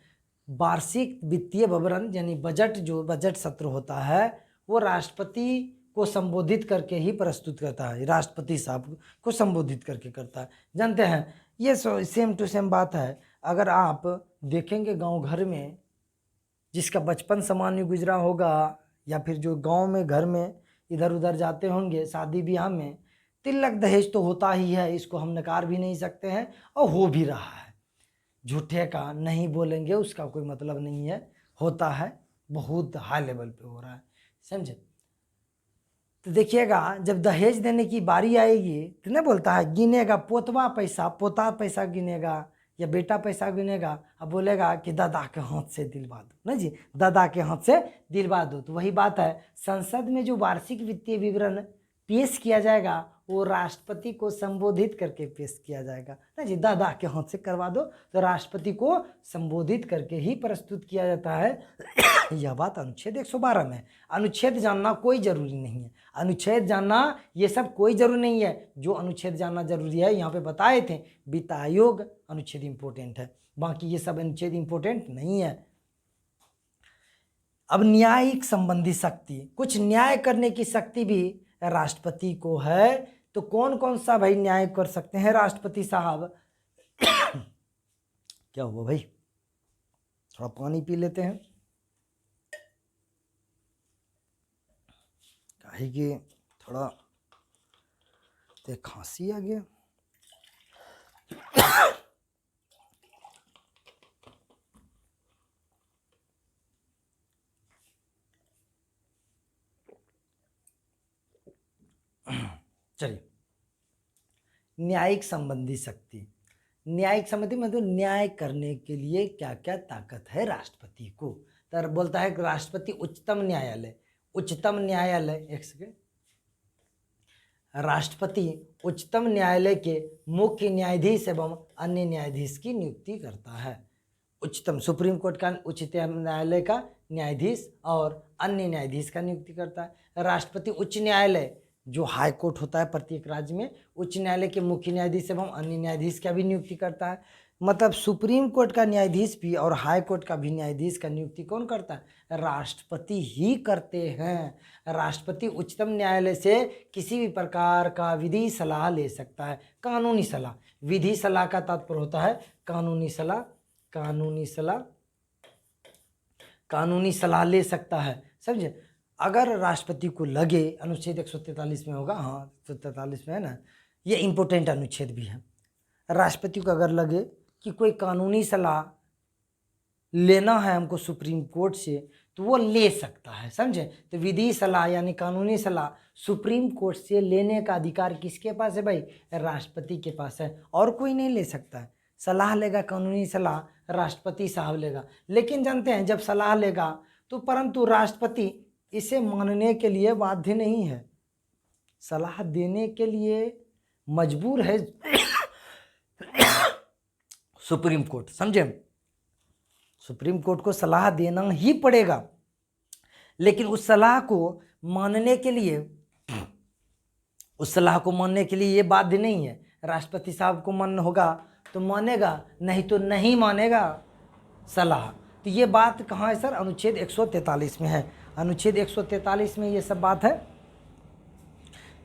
वार्षिक वित्तीय विवरण यानी बजट, जो बजट सत्र होता है वो राष्ट्रपति को संबोधित करके ही प्रस्तुत करता है, राष्ट्रपति साहब को संबोधित करके करता है। जानते हैं ये सेम टू सेम बात है। अगर आप देखेंगे गांव घर में जिसका बचपन सामान्य गुजरा होगा या फिर जो गांव में घर में इधर उधर जाते होंगे शादी ब्याह में, तिलक दहेज तो होता ही है, इसको हम नकार भी नहीं सकते हैं और हो भी रहा है। झूठे का नहीं बोलेंगे, उसका कोई मतलब नहीं है, होता है, बहुत हाई लेवल पे हो रहा है, समझे। तो देखिएगा जब दहेज देने की बारी आएगी तो नहीं बोलता है गिनेगा पोतवा पैसा, पोता पैसा गिनेगा या बेटा पैसा गिनेगा, अब बोलेगा कि दादा के हाथ से दिलवा दो, ना जी, दादा के हाथ से दिलवा दो। तो वही बात है, संसद में जो वार्षिक वित्तीय विवरण पेश किया जाएगा वो राष्ट्रपति को संबोधित करके पेश किया जाएगा, ना जी, दादा के हाथ से करवा दो, तो राष्ट्रपति को संबोधित करके ही प्रस्तुत किया जाता है। यह बात अनुच्छेद 112 में। अनुच्छेद जानना कोई जरूरी नहीं है, अनुच्छेद जानना ये सब कोई जरूरी नहीं है। जो अनुच्छेद जानना जरूरी है यहाँ पे बताए थे, वित्त आयोग अनुच्छेद इंपोर्टेंट है, बाकी ये सब अनुच्छेद इंपोर्टेंट नहीं है। अब न्यायिक संबंधी शक्ति, कुछ न्याय करने की शक्ति भी राष्ट्रपति को है। तो कौन कौन सा भाई न्याय कर सकते हैं राष्ट्रपति साहब? क्या हुआ भाई, थोड़ा पानी पी लेते हैं, काहे कि थोड़ा तो खांसी आ गया। चलिए, न्यायिक संबंधी शक्ति, न्यायिक संबंधी मतलब न्याय करने के लिए क्या क्या ताकत है राष्ट्रपति को। तो बोलता है कि राष्ट्रपति उच्चतम न्यायालय, उच्चतम न्यायालय, एक सेकेंड, राष्ट्रपति उच्चतम न्यायालय के मुख्य न्यायाधीश एवं अन्य न्यायाधीश की नियुक्ति करता है। उच्चतम सुप्रीम कोर्ट का उच्चतम न्यायालय का न्यायाधीश और अन्य न्यायाधीश का नियुक्ति करता है। राष्ट्रपति उच्च न्यायालय जो हाई कोर्ट होता है प्रत्येक राज्य में, उच्च न्यायालय के मुख्य न्यायाधीश एवं अन्य न्यायाधीश का भी नियुक्ति करता है। मतलब सुप्रीम कोर्ट का न्यायाधीश भी और हाई कोर्ट का भी न्यायाधीश का नियुक्ति कौन करता है? राष्ट्रपति ही करते हैं। राष्ट्रपति उच्चतम न्यायालय से किसी भी प्रकार का विधि सलाह ले सकता है, कानूनी सलाह। विधि सलाह का तात्पर्य होता है कानूनी सलाह, कानूनी सलाह ले सकता है, समझे। अगर राष्ट्रपति को लगे, अनुच्छेद 143 में होगा, हाँ 143 में है ना, ये इम्पोर्टेंट अनुच्छेद भी है। राष्ट्रपति को अगर लगे कि कोई कानूनी सलाह लेना है हमको सुप्रीम कोर्ट से, तो वो ले सकता है, समझे। तो विधि सलाह यानी कानूनी सलाह सुप्रीम कोर्ट से लेने का अधिकार किसके पास है भाई? राष्ट्रपति के पास है, और कोई नहीं ले सकता है। सलाह लेगा, कानूनी सलाह राष्ट्रपति साहब लेगा। लेकिन जानते हैं जब सलाह लेगा तो परंतु राष्ट्रपति इसे मानने के लिए बाध्य नहीं है, सलाह देने के लिए मजबूर है सुप्रीम कोर्ट, समझे। सुप्रीम कोर्ट को सलाह देना ही पड़ेगा, लेकिन उस सलाह को मानने के लिए, उस सलाह को मानने के लिए ये बाध्य नहीं है। राष्ट्रपति साहब को मन होगा तो मानेगा, नहीं तो नहीं मानेगा सलाह। तो ये बात कहाँ है सर? अनुच्छेद 143 में है। अनुच्छेद 143 में ये सब बात है,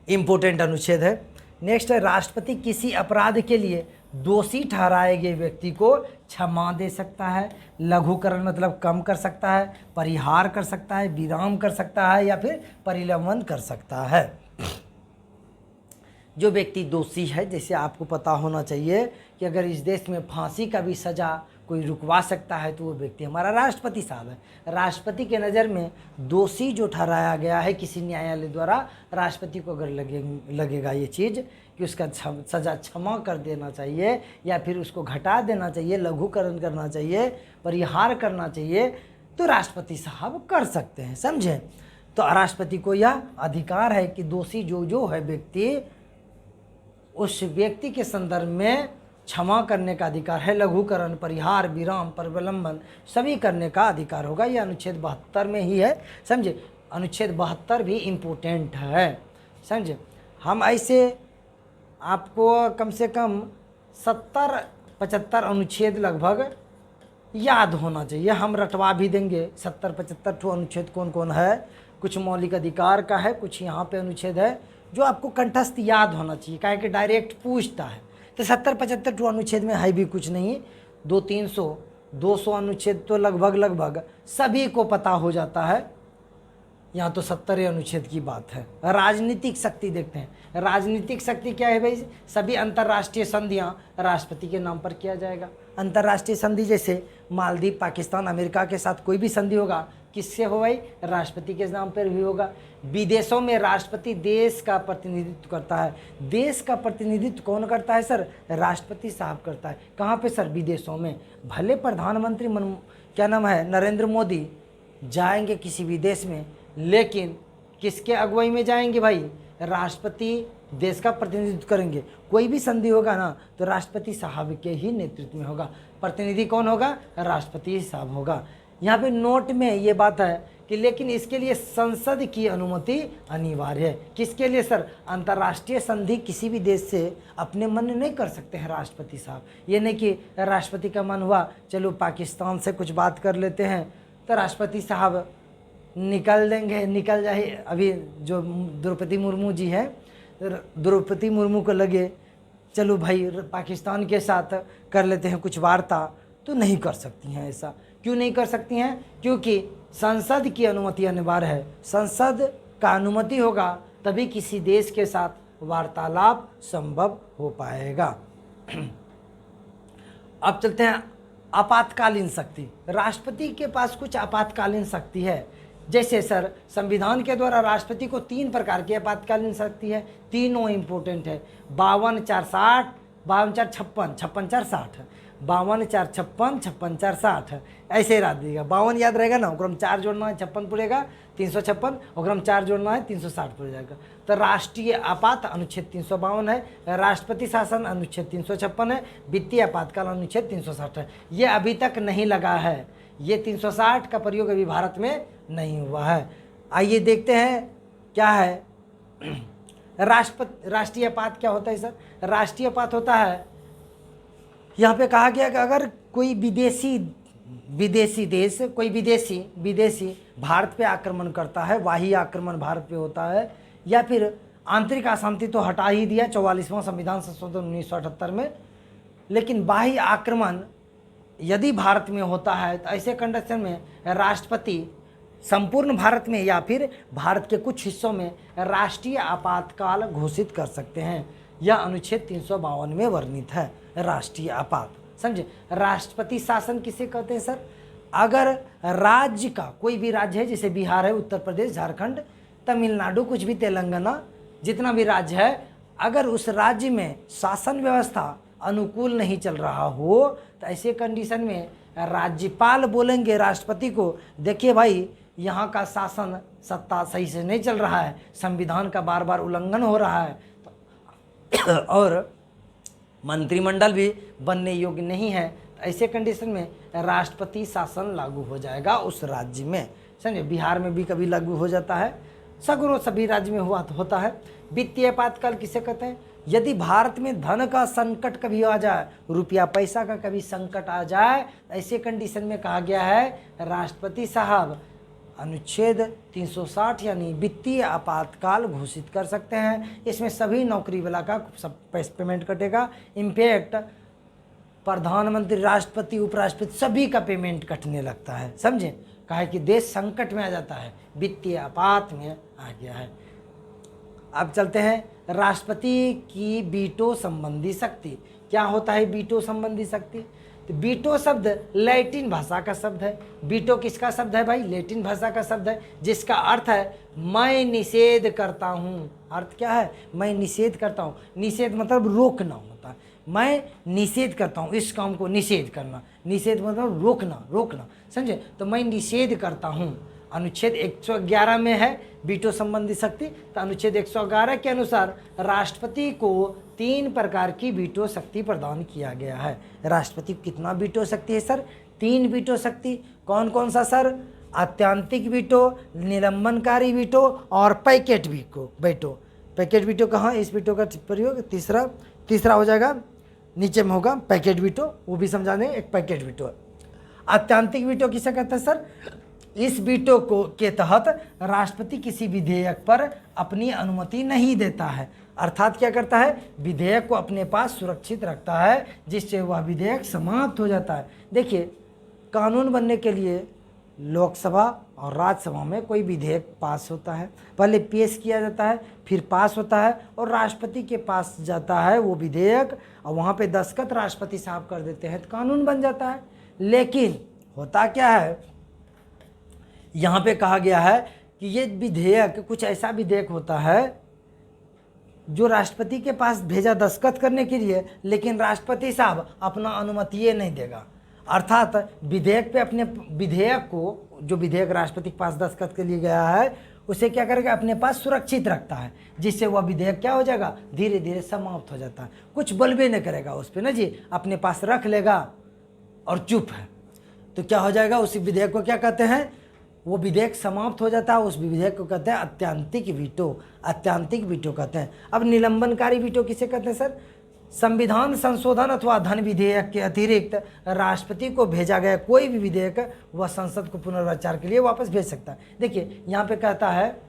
इम्पोर्टेंट अनुच्छेद है। नेक्स्ट है, राष्ट्रपति किसी अपराध के लिए दोषी ठहराए गए व्यक्ति को क्षमा दे सकता है, लघुकरण मतलब कम कर सकता है, परिहार कर सकता है, विराम कर सकता है या फिर परिलंबन कर सकता है। जो व्यक्ति दोषी है, जैसे आपको पता होना चाहिए कि अगर इस देश में फांसी का भी सज़ा कोई रुकवा सकता है तो वो व्यक्ति हमारा राष्ट्रपति साहब है। राष्ट्रपति के नज़र में दोषी जो ठहराया गया है किसी न्यायालय द्वारा, राष्ट्रपति को अगर लगेगा ये चीज़ कि उसका सज़ा क्षमा कर देना चाहिए या फिर उसको घटा देना चाहिए, लघुकरण करना चाहिए, परिहार करना चाहिए, तो राष्ट्रपति साहब कर सकते हैं, समझे। तो राष्ट्रपति को यह अधिकार है कि दोषी जो है व्यक्ति, उस व्यक्ति के संदर्भ में क्षमा करने का अधिकार है, लघुकरण, परिहार, विराम, परिलंबन सभी करने का अधिकार होगा। ये अनुच्छेद 72 में ही है, समझे। अनुच्छेद 72 भी इम्पोर्टेंट है, समझे। हम ऐसे आपको कम से कम 70-75 अनुच्छेद लगभग याद होना चाहिए। हम रटवा भी देंगे 70-75 ठो अनुच्छेद कौन कौन है। कुछ मौलिक अधिकार का है, कुछ यहाँ पे अनुच्छेद है जो आपको कंठस्थ याद होना चाहिए, काहे कि डायरेक्ट पूछता है। तो 70-75 ठो अनुच्छेद में है भी कुछ नहीं, 200 अनुच्छेद तो लगभग सभी को पता हो जाता है। यहाँ तो 70 अनुच्छेद की बात है। राजनीतिक शक्ति देखते हैं। राजनीतिक शक्ति क्या है भाई? सभी अंतर्राष्ट्रीय संधियाँ राष्ट्रपति के नाम पर किया जाएगा। अंतर्राष्ट्रीय संधि जैसे मालदीव, पाकिस्तान, अमेरिका के साथ कोई भी संधि होगा, किससे हो भाई? राष्ट्रपति के नाम पर भी होगा। विदेशों में राष्ट्रपति देश का प्रतिनिधित्व करता है। देश का प्रतिनिधित्व कौन करता है सर? राष्ट्रपति साहब करता है। कहाँ पे सर? विदेशों में। भले प्रधानमंत्री क्या नाम है, नरेंद्र मोदी जाएंगे किसी भी देश में, लेकिन किसके अगुवाई में जाएंगे भाई? राष्ट्रपति देश का प्रतिनिधित्व करेंगे। कोई भी संधि होगा ना तो राष्ट्रपति साहब के ही नेतृत्व में होगा। प्रतिनिधि कौन होगा? राष्ट्रपति साहब होगा। यहाँ पे नोट में ये बात है कि लेकिन इसके लिए संसद की अनुमति अनिवार्य है। किसके लिए सर? अंतर्राष्ट्रीय संधि किसी भी देश से अपने मन नहीं कर सकते हैं राष्ट्रपति साहब। ये नहीं कि राष्ट्रपति का मन हुआ चलो पाकिस्तान से कुछ बात कर लेते हैं तो राष्ट्रपति साहब निकल जाए। अभी जो द्रौपदी मुर्मू जी हैं, द्रौपदी मुर्मू को लगे चलो भाई पाकिस्तान के साथ कर लेते हैं कुछ वार्ता, तो नहीं कर सकती हैं ऐसा। क्यों नहीं कर सकती हैं? क्योंकि संसद की अनुमति अनिवार्य है। संसद का अनुमति होगा तभी किसी देश के साथ वार्तालाप संभव हो पाएगा। अब चलते हैं आपातकालीन शक्ति। राष्ट्रपति के पास कुछ आपातकालीन शक्ति है। जैसे सर संविधान के द्वारा राष्ट्रपति को 3 प्रकार की आपातकालीन शक्ति है, तीनों इंपॉर्टेंट है। 52-4-60, 52-4-56, 56-4-60, 52-4-56, 56-4-60 ऐसे ही याद दिएगा। 52 याद रहेगा ना, ओकरा में 4 जोड़ना है 56 पुरेगा 356, ओकरा में 4 जोड़ना है 360 पुर जाएगा। तो राष्ट्रीय आपात अनुच्छेद 352 है, राष्ट्रपति शासन अनुच्छेद 356 है, वित्तीय आपातकाल अनुच्छेद 360 है। ये अभी तक नहीं लगा है, ये 360 का प्रयोग अभी भारत में नहीं हुआ है। आइए देखते हैं क्या है राष्ट्रीय आपात क्या होता है सर? राष्ट्रीय आपात होता है, यहाँ पे कहा गया कि अगर कोई विदेशी देश, कोई विदेशी भारत पे आक्रमण करता है, वाही आक्रमण भारत पे होता है, या फिर आंतरिक अशांति तो हटा ही दिया 44वां संविधान संशोधन 1978 में, लेकिन बाह्य आक्रमण यदि भारत में होता है तो ऐसे कंडीशन में राष्ट्रपति संपूर्ण भारत में या फिर भारत के कुछ हिस्सों में राष्ट्रीय आपातकाल घोषित कर सकते हैं। यह अनुच्छेद 352 में वर्णित है, राष्ट्रीय आपात। समझे? राष्ट्रपति शासन किसे कहते हैं सर? अगर राज्य का कोई भी राज्य है, जैसे बिहार है, उत्तर प्रदेश, झारखंड, तमिलनाडु, कुछ भी तेलंगाना, जितना भी राज्य है, अगर उस राज्य में शासन व्यवस्था अनुकूल नहीं चल रहा हो तो ऐसे कंडीशन में राज्यपाल बोलेंगे राष्ट्रपति को, देखिए भाई यहाँ का शासन सत्ता सही से नहीं चल रहा है, संविधान का बार बार उल्लंघन हो रहा है और मंत्रिमंडल भी बनने योग्य नहीं है। ऐसे कंडीशन में राष्ट्रपति शासन लागू हो जाएगा उस राज्य में। समझे? बिहार में भी कभी लागू हो जाता है, सगरों सभी राज्य में होता है। वित्तीय आपातकाल किसे कहते हैं? यदि भारत में धन का संकट कभी आ जाए, रुपया पैसा का कभी संकट आ जाए, ऐसे कंडीशन में कहा गया है राष्ट्रपति साहब अनुच्छेद 360 यानी वित्तीय आपातकाल घोषित कर सकते हैं। इसमें सभी नौकरी वाला का सब पेमेंट कटेगा। इम्पैक्ट प्रधानमंत्री, राष्ट्रपति, उपराष्ट्रपति सभी का पेमेंट कटने लगता है। समझे? कहा कि देश संकट में आ जाता है, वित्तीय आपात में आ गया है। अब चलते हैं राष्ट्रपति की वीटो संबंधी शक्ति। क्या होता है वीटो संबंधी शक्ति? तो वीटो शब्द लैटिन भाषा का शब्द है। वीटो किसका शब्द है भाई? लैटिन भाषा का शब्द है, जिसका अर्थ है मैं निषेध करता हूँ। अर्थ क्या है? मैं निषेध करता हूँ। निषेध मतलब रोकना होता है। मैं निषेध करता हूँ, इस काम को निषेध करना। निषेध मतलब रोकना। समझे? तो मैं निषेध करता हूँ। अनुच्छेद 111 में है वीटो संबंधी शक्ति। तो अनुच्छेद 111 के अनुसार राष्ट्रपति को 3 प्रकार की वीटो शक्ति प्रदान किया गया है। राष्ट्रपति को कितना वीटो शक्ति है सर? 3 वीटो शक्ति। कौन कौन सा सर? आत्यांतिक वीटो, निलंबनकारी वीटो और पैकेट वीटो। पैकेट वीटो कहाँ, इस वीटो का प्रयोग तीसरा हो जाएगा, नीचे में होगा पैकेट वीटो, वो भी समझा देंगे, एक पैकेट वीटो है। आत्यांतिक वीटो किसे कहते हैं सर? इस वीटो को के तहत राष्ट्रपति किसी विधेयक पर अपनी अनुमति नहीं देता है, अर्थात क्या करता है, विधेयक को अपने पास सुरक्षित रखता है जिससे वह विधेयक समाप्त हो जाता है। देखिए, कानून बनने के लिए लोकसभा और राज्यसभा में कोई विधेयक पास होता है, पहले पेश किया जाता है, फिर पास होता है और राष्ट्रपति के पास जाता है वो विधेयक, और वहाँ पे दस्तखत राष्ट्रपति साहब कर देते हैं तो कानून बन जाता है। लेकिन होता क्या है, यहाँ पे कहा गया है कि ये विधेयक कुछ ऐसा विधेयक होता है जो राष्ट्रपति के पास भेजा दस्तखत करने के लिए, लेकिन राष्ट्रपति साहब अपना अनुमति ये नहीं देगा, अर्थात विधेयक पे अपने विधेयक को, जो विधेयक राष्ट्रपति के पास दस्तखत के लिए गया है, उसे क्या करेगा, अपने पास सुरक्षित रखता है, जिससे वह विधेयक क्या हो जाएगा, धीरे धीरे समाप्त हो जाता है, कुछ बलबे नहीं करेगा उस पर ना जी, अपने पास रख लेगा और चुप है, तो क्या हो जाएगा, उस विधेयक को क्या कहते हैं, वो विधेयक समाप्त हो जाता है, उस विधेयक को कहते हैं अत्यांतिक वीटो, अत्यांतिक वीटो कहते हैं। अब निलंबनकारी वीटो किसे कहते हैं सर? संविधान संशोधन अथवा धन विधेयक के अतिरिक्त राष्ट्रपति को भेजा गया कोई भी विधेयक वह संसद को पुनर्विचार के लिए वापस भेज सकता है। देखिए यहाँ पे कहता है,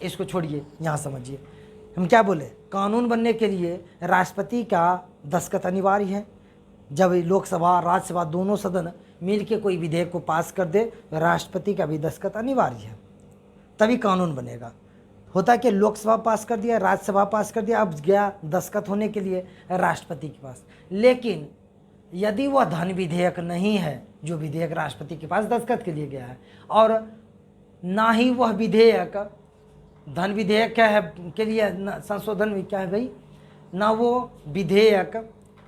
इसको छोड़िए, यहाँ समझिए, हम क्या बोले, कानून बनने के लिए राष्ट्रपति का दस्तखत अनिवार्य है। जब लोकसभा राज्यसभा दोनों सदन मिल के कोई विधेयक को पास कर दे, राष्ट्रपति का भी दस्तखत अनिवार्य है, तभी कानून बनेगा। होता कि लोकसभा पास कर दिया, राज्यसभा पास कर दिया, अब गया दस्तखत होने के लिए राष्ट्रपति के पास। लेकिन यदि वह धन विधेयक नहीं है, जो विधेयक राष्ट्रपति के पास दस्तखत के लिए गया है, और ना ही वह विधेयक धन विधेयक क्या है के लिए संशोधन क्या है भाई, ना वो विधेयक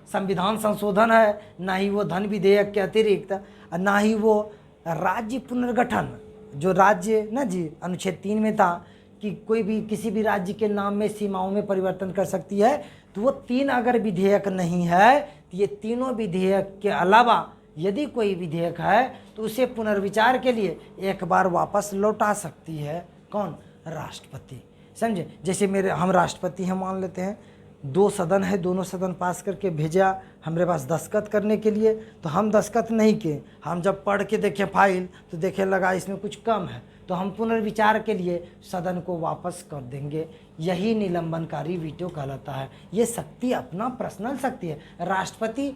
संविधान संशोधन है, ना ही वो धन विधेयक के अतिरिक्त, ना ही वो राज्य पुनर्गठन, जो राज्य ना जी अनुच्छेद 3 में था कि कोई भी किसी भी राज्य के नाम में सीमाओं में परिवर्तन कर सकती है, तो वो 3 अगर विधेयक नहीं है तो ये तीनों विधेयक के अलावा यदि कोई विधेयक है तो उसे पुनर्विचार के लिए एक बार वापस लौटा सकती है कौन, राष्ट्रपति। समझे, जैसे हम राष्ट्रपति हैं मान लेते हैं, 2 सदन है, दोनों सदन पास करके भेजा हमारे पास दस्तखत करने के लिए, तो हम दस्तखत नहीं किए, हम जब पढ़ के देखें फाइल तो देखे लगा इसमें कुछ कम है, तो हम पुनर्विचार के लिए सदन को वापस कर देंगे। यही निलंबनकारी वीटो कहलाता है। ये शक्ति अपना पर्सनल शक्ति है, राष्ट्रपति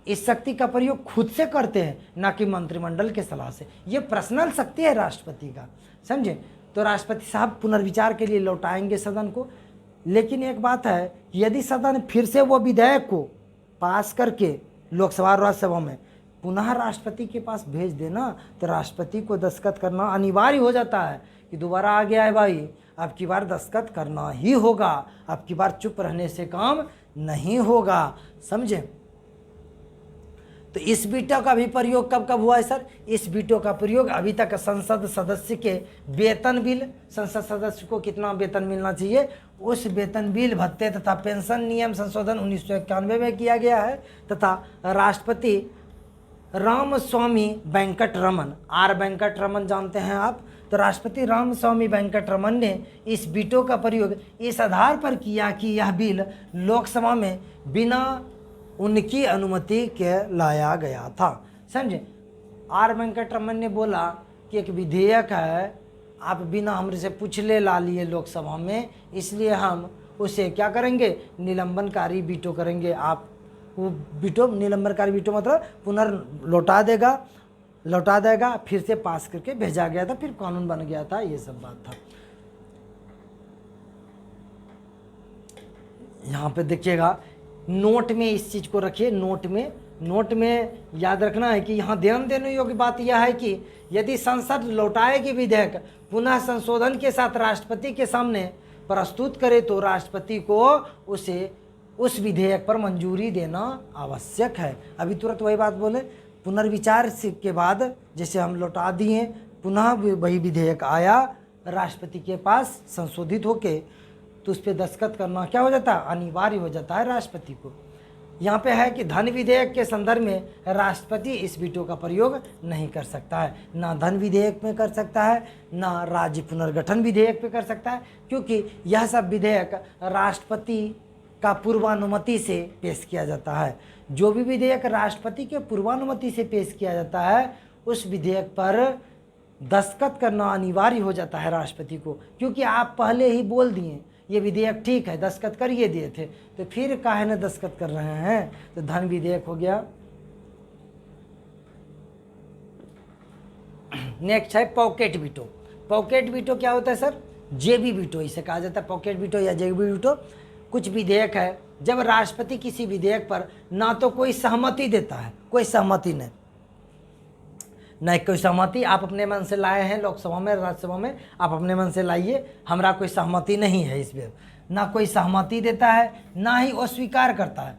इस शक्ति का प्रयोग खुद से करते हैं, ना कि मंत्रिमंडल के सलाह से। ये पर्सनल शक्ति है राष्ट्रपति का, समझे। तो राष्ट्रपति साहब पुनर्विचार के लिए लौटाएंगे सदन को। लेकिन एक बात है, यदि सदन फिर से वो विधेयक को पास करके लोकसभा और राज्यसभा में पुनः राष्ट्रपति के पास भेज देना, तो राष्ट्रपति को दस्तखत करना अनिवार्य हो जाता है कि दोबारा आ गया है भाई, अब की बार दस्तखत करना ही होगा, अब की बार चुप रहने से काम नहीं होगा, समझे। तो इस वीटो का भी प्रयोग कब कब हुआ है सर? इस वीटो का प्रयोग अभी तक संसद सदस्य के वेतन बिल, संसद सदस्य को कितना वेतन मिलना चाहिए, उस वेतन बिल, भत्ते तथा पेंशन नियम संशोधन 1991 में किया गया है, तथा राष्ट्रपति रामस्वामी वेंकटरमन, आर वेंकटरमन जानते हैं आप, तो राष्ट्रपति रामस्वामी वेंकटरमन ने इस वीटो का प्रयोग इस आधार पर किया कि यह बिल लोकसभा में बिना उनकी अनुमति के लाया गया था, समझे। आर वेंकटरमन ने बोला कि एक विधेयक है, आप बिना हमसे पूछले ला लिए लोकसभा में, इसलिए हम उसे क्या करेंगे, निलंबनकारी वीटो करेंगे। आप वो वीटो, निलंबनकारी वीटो मतलब लौटा देगा, फिर से पास करके भेजा गया था, फिर कानून बन गया था, ये सब बात था। यहाँ पे देखिएगा, नोट में इस चीज़ को रखिए, नोट में याद रखना है कि यहाँ ध्यान देने योग्य बात यह है कि यदि संसद लौटाएगी विधेयक पुनः संशोधन के साथ राष्ट्रपति के सामने प्रस्तुत करे, तो राष्ट्रपति को उसे उस विधेयक पर मंजूरी देना आवश्यक है। अभी तुरंत वही बात बोले, पुनर्विचार के बाद जैसे हम लौटा दिए, पुनः वही विधेयक आया राष्ट्रपति के पास संशोधित होके, तो उस पर दस्तखत करना क्या हो जाता है, अनिवार्य हो जाता है राष्ट्रपति को। यहाँ पे है कि धन विधेयक के संदर्भ में राष्ट्रपति इस वीटो का प्रयोग नहीं कर सकता है, ना धन विधेयक में कर सकता है, ना राज्य पुनर्गठन विधेयक पे कर सकता है, क्योंकि यह सब विधेयक राष्ट्रपति का पूर्वानुमति से पेश किया जाता है। जो भी विधेयक राष्ट्रपति के पूर्वानुमति से पेश किया जाता है उस विधेयक पर दस्तखत करना अनिवार्य हो जाता है राष्ट्रपति को, क्योंकि आप पहले ही बोल दिए ये विधेयक ठीक है, दस्तखत करिए दिए थे, तो फिर काहे न दस्तखत कर रहे हैं। तो धन विधेयक हो गया। नेक्स्ट है पॉकेट वीटो। पॉकेट वीटो क्या होता है सर? जेबी वीटो इसे कहा जाता है, पॉकेट वीटो या जेबी वीटो। कुछ विधेयक है जब राष्ट्रपति किसी विधेयक पर ना तो कोई सहमति देता है, कोई सहमति नहीं कोई सहमति, आप अपने मन से लाए हैं लोकसभा में, राज्यसभा में, आप अपने मन से लाइए, हमारा कोई सहमति नहीं है इसमें, ना कोई सहमति देता है ना ही अस्वीकार करता है।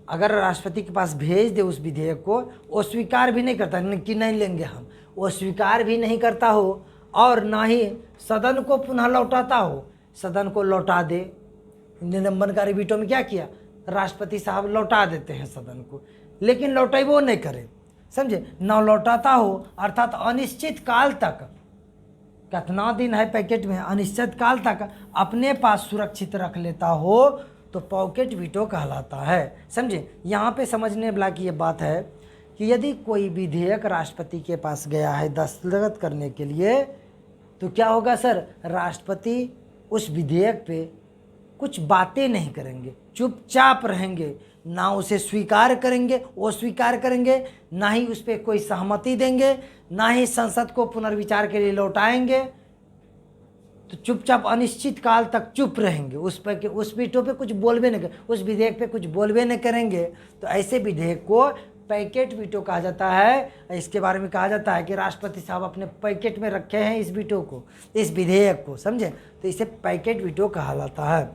अगर राष्ट्रपति के पास भेज दे उस विधेयक को, वो स्वीकार भी नहीं करता कि नहीं लेंगे हम, वो स्वीकार भी नहीं करता हो और ना ही सदन को पुनः लौटाता हो, सदन को लौटा दे। निलंबनकारी वीटो में क्या किया, राष्ट्रपति साहब लौटा देते हैं सदन को, लेकिन लौटेबो नहीं करे, समझे, ना लौटाता हो अर्थात अनिश्चित काल तक, कितना दिन है पैकेट में, अनिश्चित काल तक अपने पास सुरक्षित रख लेता हो तो पॉकेट वीटो कहलाता है। समझे, यहाँ पे समझने वाला की ये बात है कि यदि कोई विधेयक राष्ट्रपति के पास गया है दस्तखत करने के लिए तो क्या होगा सर, राष्ट्रपति उस विधेयक पे कुछ बातें नहीं करेंगे, चुपचाप रहेंगे, ना उसे स्वीकार करेंगे, वो स्वीकार करेंगे, ना ही उस पर कोई सहमति देंगे, ना ही संसद को पुनर्विचार के लिए लौटाएंगे, तो चुपचाप अनिश्चित काल तक चुप रहेंगे। उस पर उस वीटो पे कुछ बोलबे नहीं करेंगे, उस विधेयक पे कुछ बोलबे नहीं करेंगे। तो ऐसे विधेयक को पैकेट वीटो कहा जाता है। इसके बारे में कहा जाता है कि राष्ट्रपति साहब अपने पैकेट में रखे हैं इस वीटो को, इस विधेयक को, समझे, तो इसे पैकेट वीटो कहा जाता है।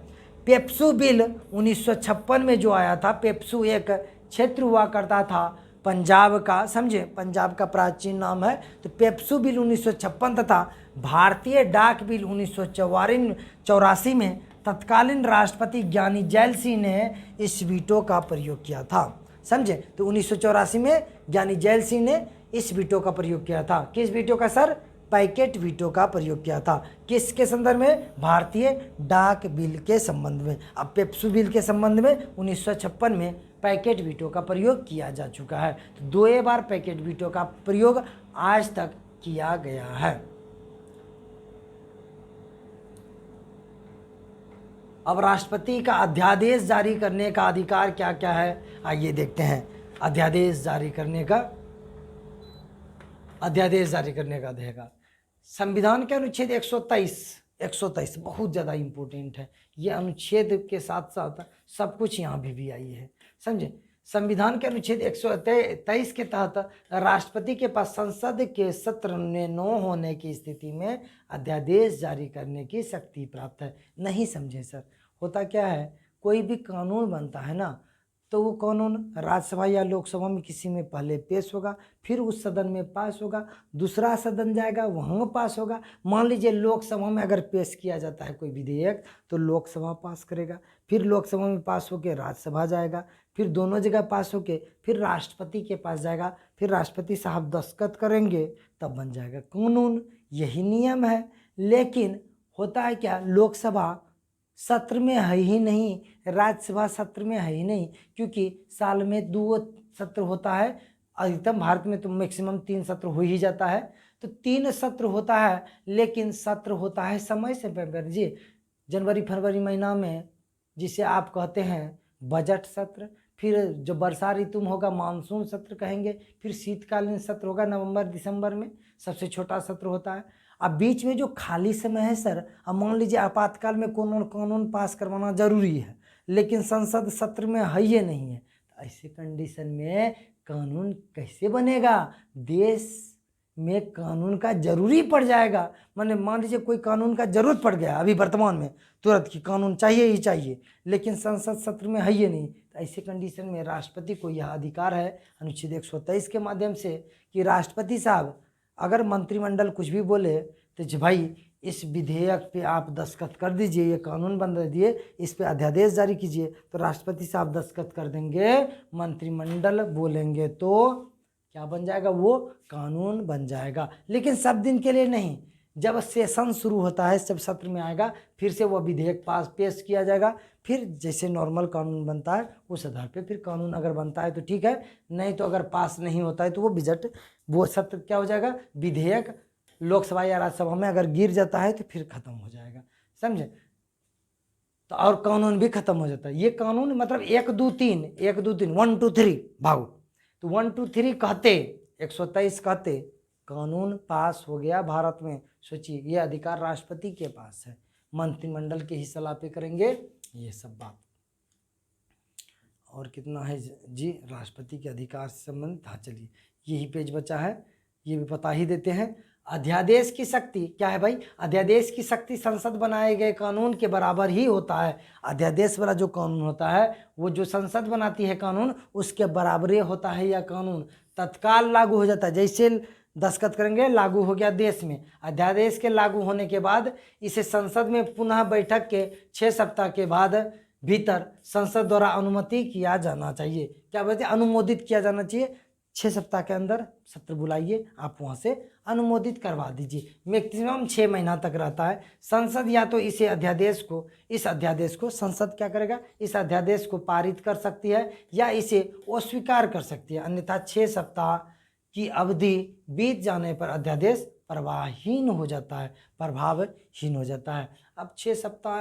पेप्सू बिल 1956 में जो आया था, पेप्सू एक क्षेत्र हुआ करता था पंजाब का, समझे, पंजाब का प्राचीन नाम है। तो पेप्सू बिल 1956 तथा भारतीय डाक बिल 1984 में तत्कालीन राष्ट्रपति ज्ञानी जैल सिंह ने इस वीटो का प्रयोग किया था। समझे, तो 1984 में ज्ञानी जैल सिंह ने इस वीटो का प्रयोग किया था। किस वीटो का सर? पैकेट वीटो का प्रयोग किया था। किसके संदर्भ में? भारतीय डाक बिल के संबंध में। अब पेप्सू बिल के संबंध में 1956 में पैकेट वीटो का प्रयोग किया जा चुका है। तो 2 बार पैकेट वीटो का प्रयोग आज तक किया गया है। अब राष्ट्रपति का अध्यादेश जारी करने का अधिकार क्या क्या है, आइए देखते हैं। अध्यादेश जारी करने का अधिकार संविधान के अनुच्छेद 123 बहुत ज़्यादा इम्पोर्टेंट है। ये अनुच्छेद के साथ साथ सब कुछ यहाँ भी आई है, समझे। संविधान के अनुच्छेद 123 के तहत राष्ट्रपति के पास संसद के सत्र में न होने की स्थिति में अध्यादेश जारी करने की शक्ति प्राप्त है। नहीं समझे सर, होता क्या है, कोई भी कानून बनता है ना, तो वो कानून राज्यसभा या लोकसभा में किसी में पहले पेश होगा, फिर उस सदन में पास होगा, दूसरा सदन जाएगा वहाँ पास होगा। मान लीजिए लोकसभा में अगर पेश किया जाता है कोई विधेयक तो लोकसभा पास करेगा, फिर लोकसभा में पास होकर राज्यसभा जाएगा, फिर दोनों जगह पास होके फिर राष्ट्रपति के पास जाएगा, फिर राष्ट्रपति साहब दस्तखत करेंगे, तब बन जाएगा कानून। यही नियम है। लेकिन होता है क्या, लोकसभा सत्र में है ही नहीं, राज्यसभा सत्र में है ही नहीं, क्योंकि साल में 2 सत्र होता है। अधिकतम भारत में तो मैक्सिमम 3 सत्र हो ही जाता है। तो 3 सत्र होता है, लेकिन सत्र होता है समय से पहले जी, जनवरी फरवरी महीना में, जिसे आप कहते हैं बजट सत्र, फिर जो वर्षा ऋतु में होगा मानसून सत्र कहेंगे, फिर शीतकालीन सत्र होगा नवंबर दिसंबर में, सबसे छोटा सत्र होता है। अब बीच में जो खाली समय है सर, अब मान लीजिए आपातकाल में कानून पास करवाना जरूरी है, लेकिन संसद सत्र में है ये नहीं है, तो ऐसे कंडीशन में कानून कैसे बनेगा? देश में कानून का जरूरी पड़ जाएगा। माने मान लीजिए कोई कानून का जरूरत पड़ गया अभी वर्तमान में तुरंत की कानून चाहिए ही चाहिए, लेकिन संसद सत्र में है ये नहीं, तो ऐसे कंडीशन में राष्ट्रपति को यह अधिकार है अनुच्छेद 123 के माध्यम से कि राष्ट्रपति साहब अगर मंत्रिमंडल कुछ भी बोले तो भाई इस विधेयक पे आप दस्तखत कर दीजिए, ये कानून बना दिए, इस पे अध्यादेश जारी कीजिए। तो राष्ट्रपति से आप दस्तखत कर देंगे, मंत्रिमंडल बोलेंगे तो क्या बन जाएगा, वो कानून बन जाएगा। लेकिन सब दिन के लिए नहीं, जब सेशन शुरू होता है, जब सत्र में आएगा, फिर से वो विधेयक पेश किया जाएगा, फिर जैसे नॉर्मल कानून बनता है उस आधार पे फिर कानून अगर बनता है तो ठीक है, नहीं तो अगर पास नहीं होता है तो वो सत्र क्या हो जाएगा, विधेयक लोकसभा या राज्यसभा में अगर गिर जाता है तो फिर खत्म हो जाएगा, समझे। तो और कानून भी खत्म हो जाता है। ये कानून मतलब 1 2 3 1 2 3 1 2 3 भागो, तो 1 2 3 कहते 123 कहते कानून पास हो गया भारत में। सोचिए, ये अधिकार राष्ट्रपति के पास है, मंत्रिमंडल के ही सलाह पे करेंगे ये सब बात। और कितना है जी राष्ट्रपति के अधिकार से संबंधित, हाँ चलिए यही पेज बचा है, ये भी पता ही देते हैं। अध्यादेश की शक्ति क्या है भाई, अध्यादेश की शक्ति संसद बनाए गए कानून के बराबर ही होता है। अध्यादेश वाला जो कानून होता है वो जो संसद बनाती है कानून उसके बराबर होता है, यह कानून तत्काल लागू हो जाता है। जैसे दस्तखत करेंगे लागू हो गया देश में, अध्यादेश के लागू होने के बाद इसे संसद में पुनः बैठक के 6 सप्ताह के बाद भीतर संसद द्वारा अनुमति किया जाना चाहिए। क्या बोलते हैं, अनुमोदित किया जाना चाहिए। 6 सप्ताह के अंदर सत्र बुलाइए, आप वहाँ से अनुमोदित करवा दीजिए। मैक्सिमम 6 महीना तक रहता है। संसद या तो इस अध्यादेश को संसद क्या करेगा, इस अध्यादेश को पारित कर सकती है या इसे अस्वीकार कर सकती है, अन्यथा 6 सप्ताह की अवधि बीत जाने पर अध्यादेश प्रभावहीन हो जाता है। अब 6 सप्ताह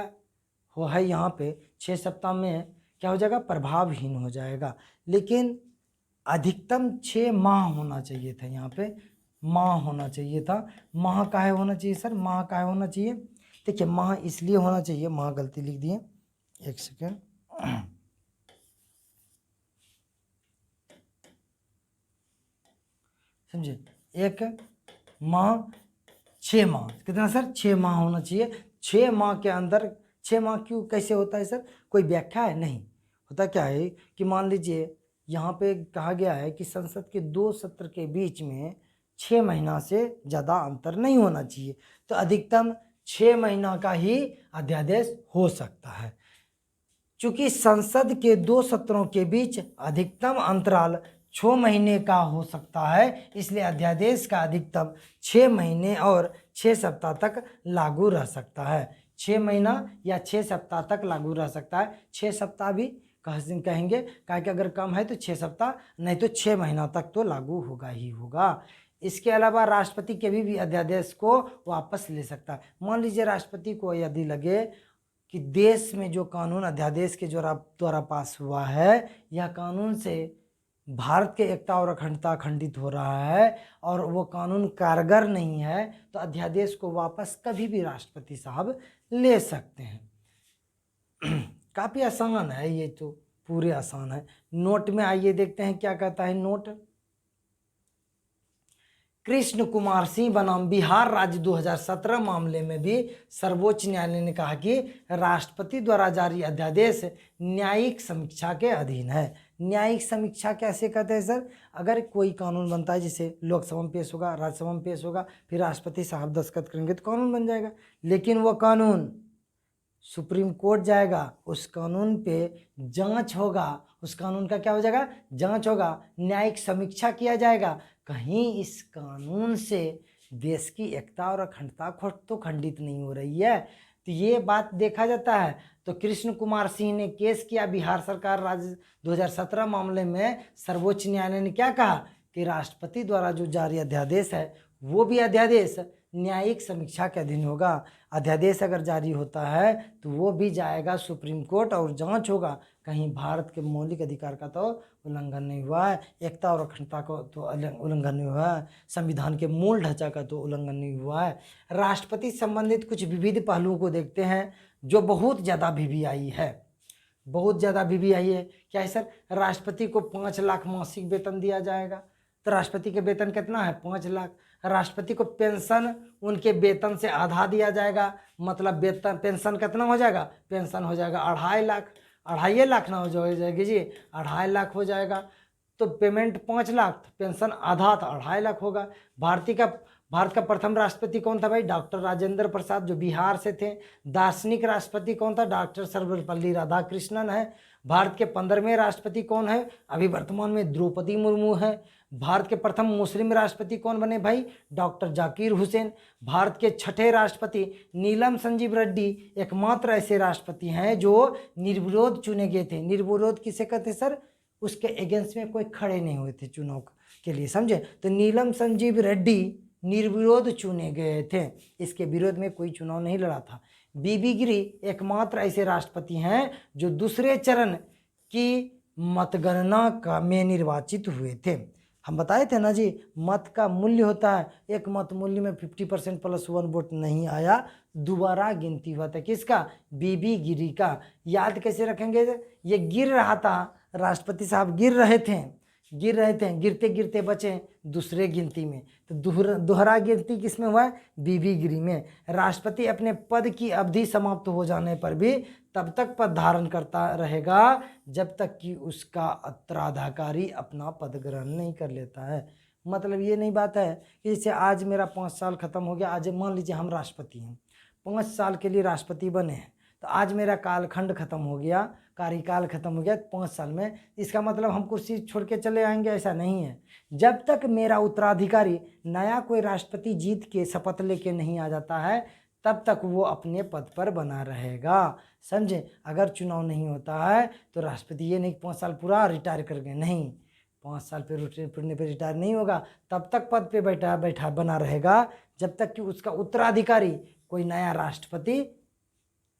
हो है यहाँ पे, 6 सप्ताह में क्या हो जाएगा, प्रभावहीन हो जाएगा। लेकिन अधिकतम 6 माह होना चाहिए था, यहाँ पे माह होना चाहिए था। माह काहे होना चाहिए सर, माह काहे होना चाहिए, देखिए माह इसलिए होना चाहिए, माह गलती लिख दिए, एक सेकेंड, समझे, 1 माह 6 माह, कितना सर, 6 माह होना चाहिए। 6 माह के अंदर, 6 माह क्यों कैसे होता है सर, कोई व्याख्या है नहीं, होता क्या है कि मान लीजिए यहाँ पे कहा गया है कि संसद के 2 सत्र के बीच में 6 महीना से ज़्यादा अंतर नहीं होना चाहिए, तो अधिकतम 6 महीना का ही अध्यादेश हो सकता है। चूंकि संसद के 2 सत्रों के बीच अधिकतम अंतराल 6 महीने का हो सकता है, इसलिए अध्यादेश का अधिकतम 6 महीने और 6 सप्ताह तक लागू रह सकता है। 6 महीना या 6 सप्ताह तक लागू रह सकता है। 6 सप्ताह भी कहेंगे, कहा कि अगर कम है तो 6 सप्ताह, नहीं तो 6 महीना तक तो लागू होगा ही होगा। इसके अलावा राष्ट्रपति कभी भी अध्यादेश को वापस ले सकता है। मान लीजिए राष्ट्रपति को यदि लगे कि देश में जो कानून अध्यादेश के द्वारा पास हुआ है, यह कानून से भारत के एकता और अखंडता खंडित हो रहा है और वो कानून कारगर नहीं है, तो अध्यादेश को वापस कभी भी राष्ट्रपति साहब ले सकते हैं। काफ़ी आसान है ये, तो पूरे आसान है। नोट में आइए देखते हैं क्या कहता है नोट। कृष्ण कुमार सिंह बनाम बिहार राज्य 2017 मामले में भी सर्वोच्च न्यायालय ने कहा कि राष्ट्रपति द्वारा जारी अध्यादेश न्यायिक समीक्षा के अधीन है। न्यायिक समीक्षा कैसे कहते हैं सर, अगर कोई कानून बनता है, जैसे लोकसभा में पेश होगा, राज्यसभा में पेश होगा, फिर राष्ट्रपति साहब दस्तखत करेंगे तो कानून बन जाएगा। लेकिन वो कानून सुप्रीम कोर्ट जाएगा, उस कानून पे जांच होगा, उस कानून का क्या हो जाएगा, जांच होगा, न्यायिक समीक्षा किया जाएगा, कहीं इस कानून से देश की एकता और अखंडता तो खंडित नहीं हो रही है। तो ये बात देखा जाता है। तो कृष्ण कुमार सिंह ने केस किया बिहार सरकार राज्य 2017 मामले में। सर्वोच्च न्यायालय ने क्या कहा कि राष्ट्रपति द्वारा जो जारी अध्यादेश है वो भी अध्यादेश न्यायिक समीक्षा के अधीन होगा। अध्यादेश अगर जारी होता है तो वो भी जाएगा सुप्रीम कोर्ट और जांच होगा, कहीं भारत के मौलिक अधिकार का तो उल्लंघन नहीं हुआ है, एकता और अखंडता का तो उल्लंघन नहीं हुआ है, संविधान के मूल ढांचा का तो उल्लंघन नहीं हुआ है। राष्ट्रपति संबंधित कुछ विविध पहलुओं को देखते हैं जो बहुत ज़्यादा वीवीआई है, बहुत ज़्यादा वीवीआई है। क्या है सर, राष्ट्रपति को 5 लाख मासिक वेतन दिया जाएगा। तो राष्ट्रपति के वेतन कितना है, 5 लाख। राष्ट्रपति को पेंशन उनके वेतन से आधा दिया जाएगा, मतलब वेतन पेंशन कितना हो जाएगा, पेंशन हो जाएगा 2.5 लाख, 2.5 लाख ना हो जाएगी जी, 2.5 लाख हो जाएगा। तो पेमेंट 5 लाख, पेंशन आधा तो 2.5 लाख होगा। भारत का प्रथम राष्ट्रपति कौन था भाई? डॉक्टर राजेंद्र प्रसाद, जो बिहार से थे। दार्शनिक राष्ट्रपति कौन था? डॉक्टर सर्वपल्ली राधाकृष्णन है। भारत के 15वें राष्ट्रपति कौन है? अभी वर्तमान में द्रौपदी मुर्मू है। भारत के प्रथम मुस्लिम राष्ट्रपति कौन बने भाई? डॉक्टर जाकिर हुसैन। भारत के 6ठे राष्ट्रपति नीलम संजीव रेड्डी एकमात्र ऐसे राष्ट्रपति हैं जो निर्विरोध चुने गए थे। निर्विरोध किसे कहते सर? उसके अगेंस्ट में कोई खड़े नहीं हुए थे चुनाव के लिए, समझे? तो नीलम संजीव रेड्डी निर्विरोध चुने गए थे, इसके विरोध में कोई चुनाव नहीं लड़ा था। बीबी गिरी एकमात्र ऐसे राष्ट्रपति हैं जो दूसरे चरण की मतगणना का में निर्वाचित हुए थे। हम बताए थे ना जी, मत का मूल्य होता है, एक मत मूल्य में 50% प्लस 1 वोट नहीं आया, दोबारा गिनती हुआ था। किसका? बीबी गिरी का। याद कैसे रखेंगे? ये गिर रहा था, राष्ट्रपति साहब गिर रहे थे, गिरते गिरते बचे दूसरे गिनती में। तो दोहरा गिनती किस में हुआ है? बीबी गिरी में। राष्ट्रपति अपने पद की अवधि समाप्त हो जाने पर भी तब तक पद धारण करता रहेगा जब तक कि उसका उत्तराधिकारी अपना पद ग्रहण नहीं कर लेता है। मतलब ये नहीं बात है कि जैसे आज मेरा 5 साल खत्म हो गया, आज मान लीजिए हम राष्ट्रपति हैं, 5 साल के लिए राष्ट्रपति बने हैं, तो आज मेरा कालखंड खत्म हो गया, कार्यकाल खत्म हो गया 5 साल में, इसका मतलब हम कुर्सी छोड़ के चले आएंगे, ऐसा नहीं है। जब तक मेरा उत्तराधिकारी नया कोई राष्ट्रपति जीत के शपथ लेके नहीं आ जाता है तब तक वो अपने पद पर बना रहेगा, समझे? अगर चुनाव नहीं होता है तो राष्ट्रपति ये नहीं 5 साल पूरा रिटायर कर गए, नहीं, 5 साल पे पुरने पे रिटायर नहीं होगा, तब तक पद पे बैठा बना रहेगा जब तक कि उसका उत्तराधिकारी कोई नया राष्ट्रपति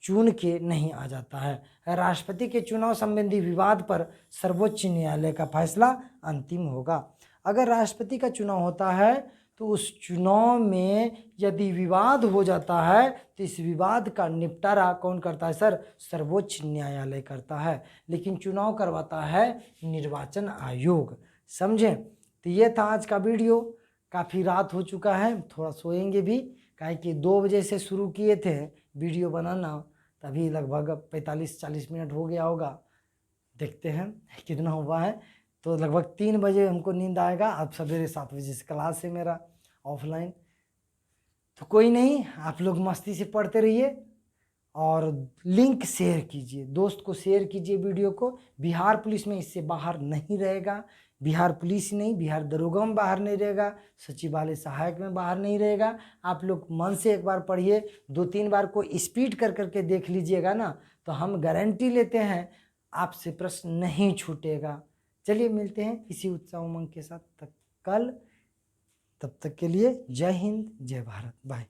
चुन के नहीं आ जाता है। राष्ट्रपति के चुनाव संबंधी विवाद पर सर्वोच्च न्यायालय का फैसला अंतिम होगा। अगर राष्ट्रपति का चुनाव होता है तो उस चुनाव में यदि विवाद हो जाता है तो इस विवाद का निपटारा कौन करता है सर? सर्वोच्च न्यायालय करता है, लेकिन चुनाव करवाता है निर्वाचन आयोग, समझे? तो ये था आज का वीडियो। काफ़ी रात हो चुका है, थोड़ा सोएंगे भी, काहे कि 2 बजे से शुरू किए थे वीडियो बनाना, तभी लगभग 45-40 मिनट हो गया होगा, देखते हैं कितना हुआ है। तो लगभग 3 बजे हमको नींद आएगा। अब सवेरे 7 बजे से क्लास है मेरा ऑफलाइन। तो कोई नहीं, आप लोग मस्ती से पढ़ते रहिए और लिंक शेयर कीजिए, दोस्त को शेयर कीजिए वीडियो को। बिहार पुलिस में इससे बाहर नहीं रहेगा, बिहार पुलिस नहीं, बिहार दरोगा में बाहर नहीं रहेगा, सचिवालय सहायक में बाहर नहीं रहेगा। आप लोग मन से एक बार पढ़िए, 2-3 बार को स्पीड कर करके देख लीजिएगा ना, तो हम गारंटी लेते हैं आपसे प्रश्न नहीं छूटेगा। चलिए मिलते हैं इसी उत्साह उमंग के साथ तब तक के लिए जय हिंद, जय भारत, बाय।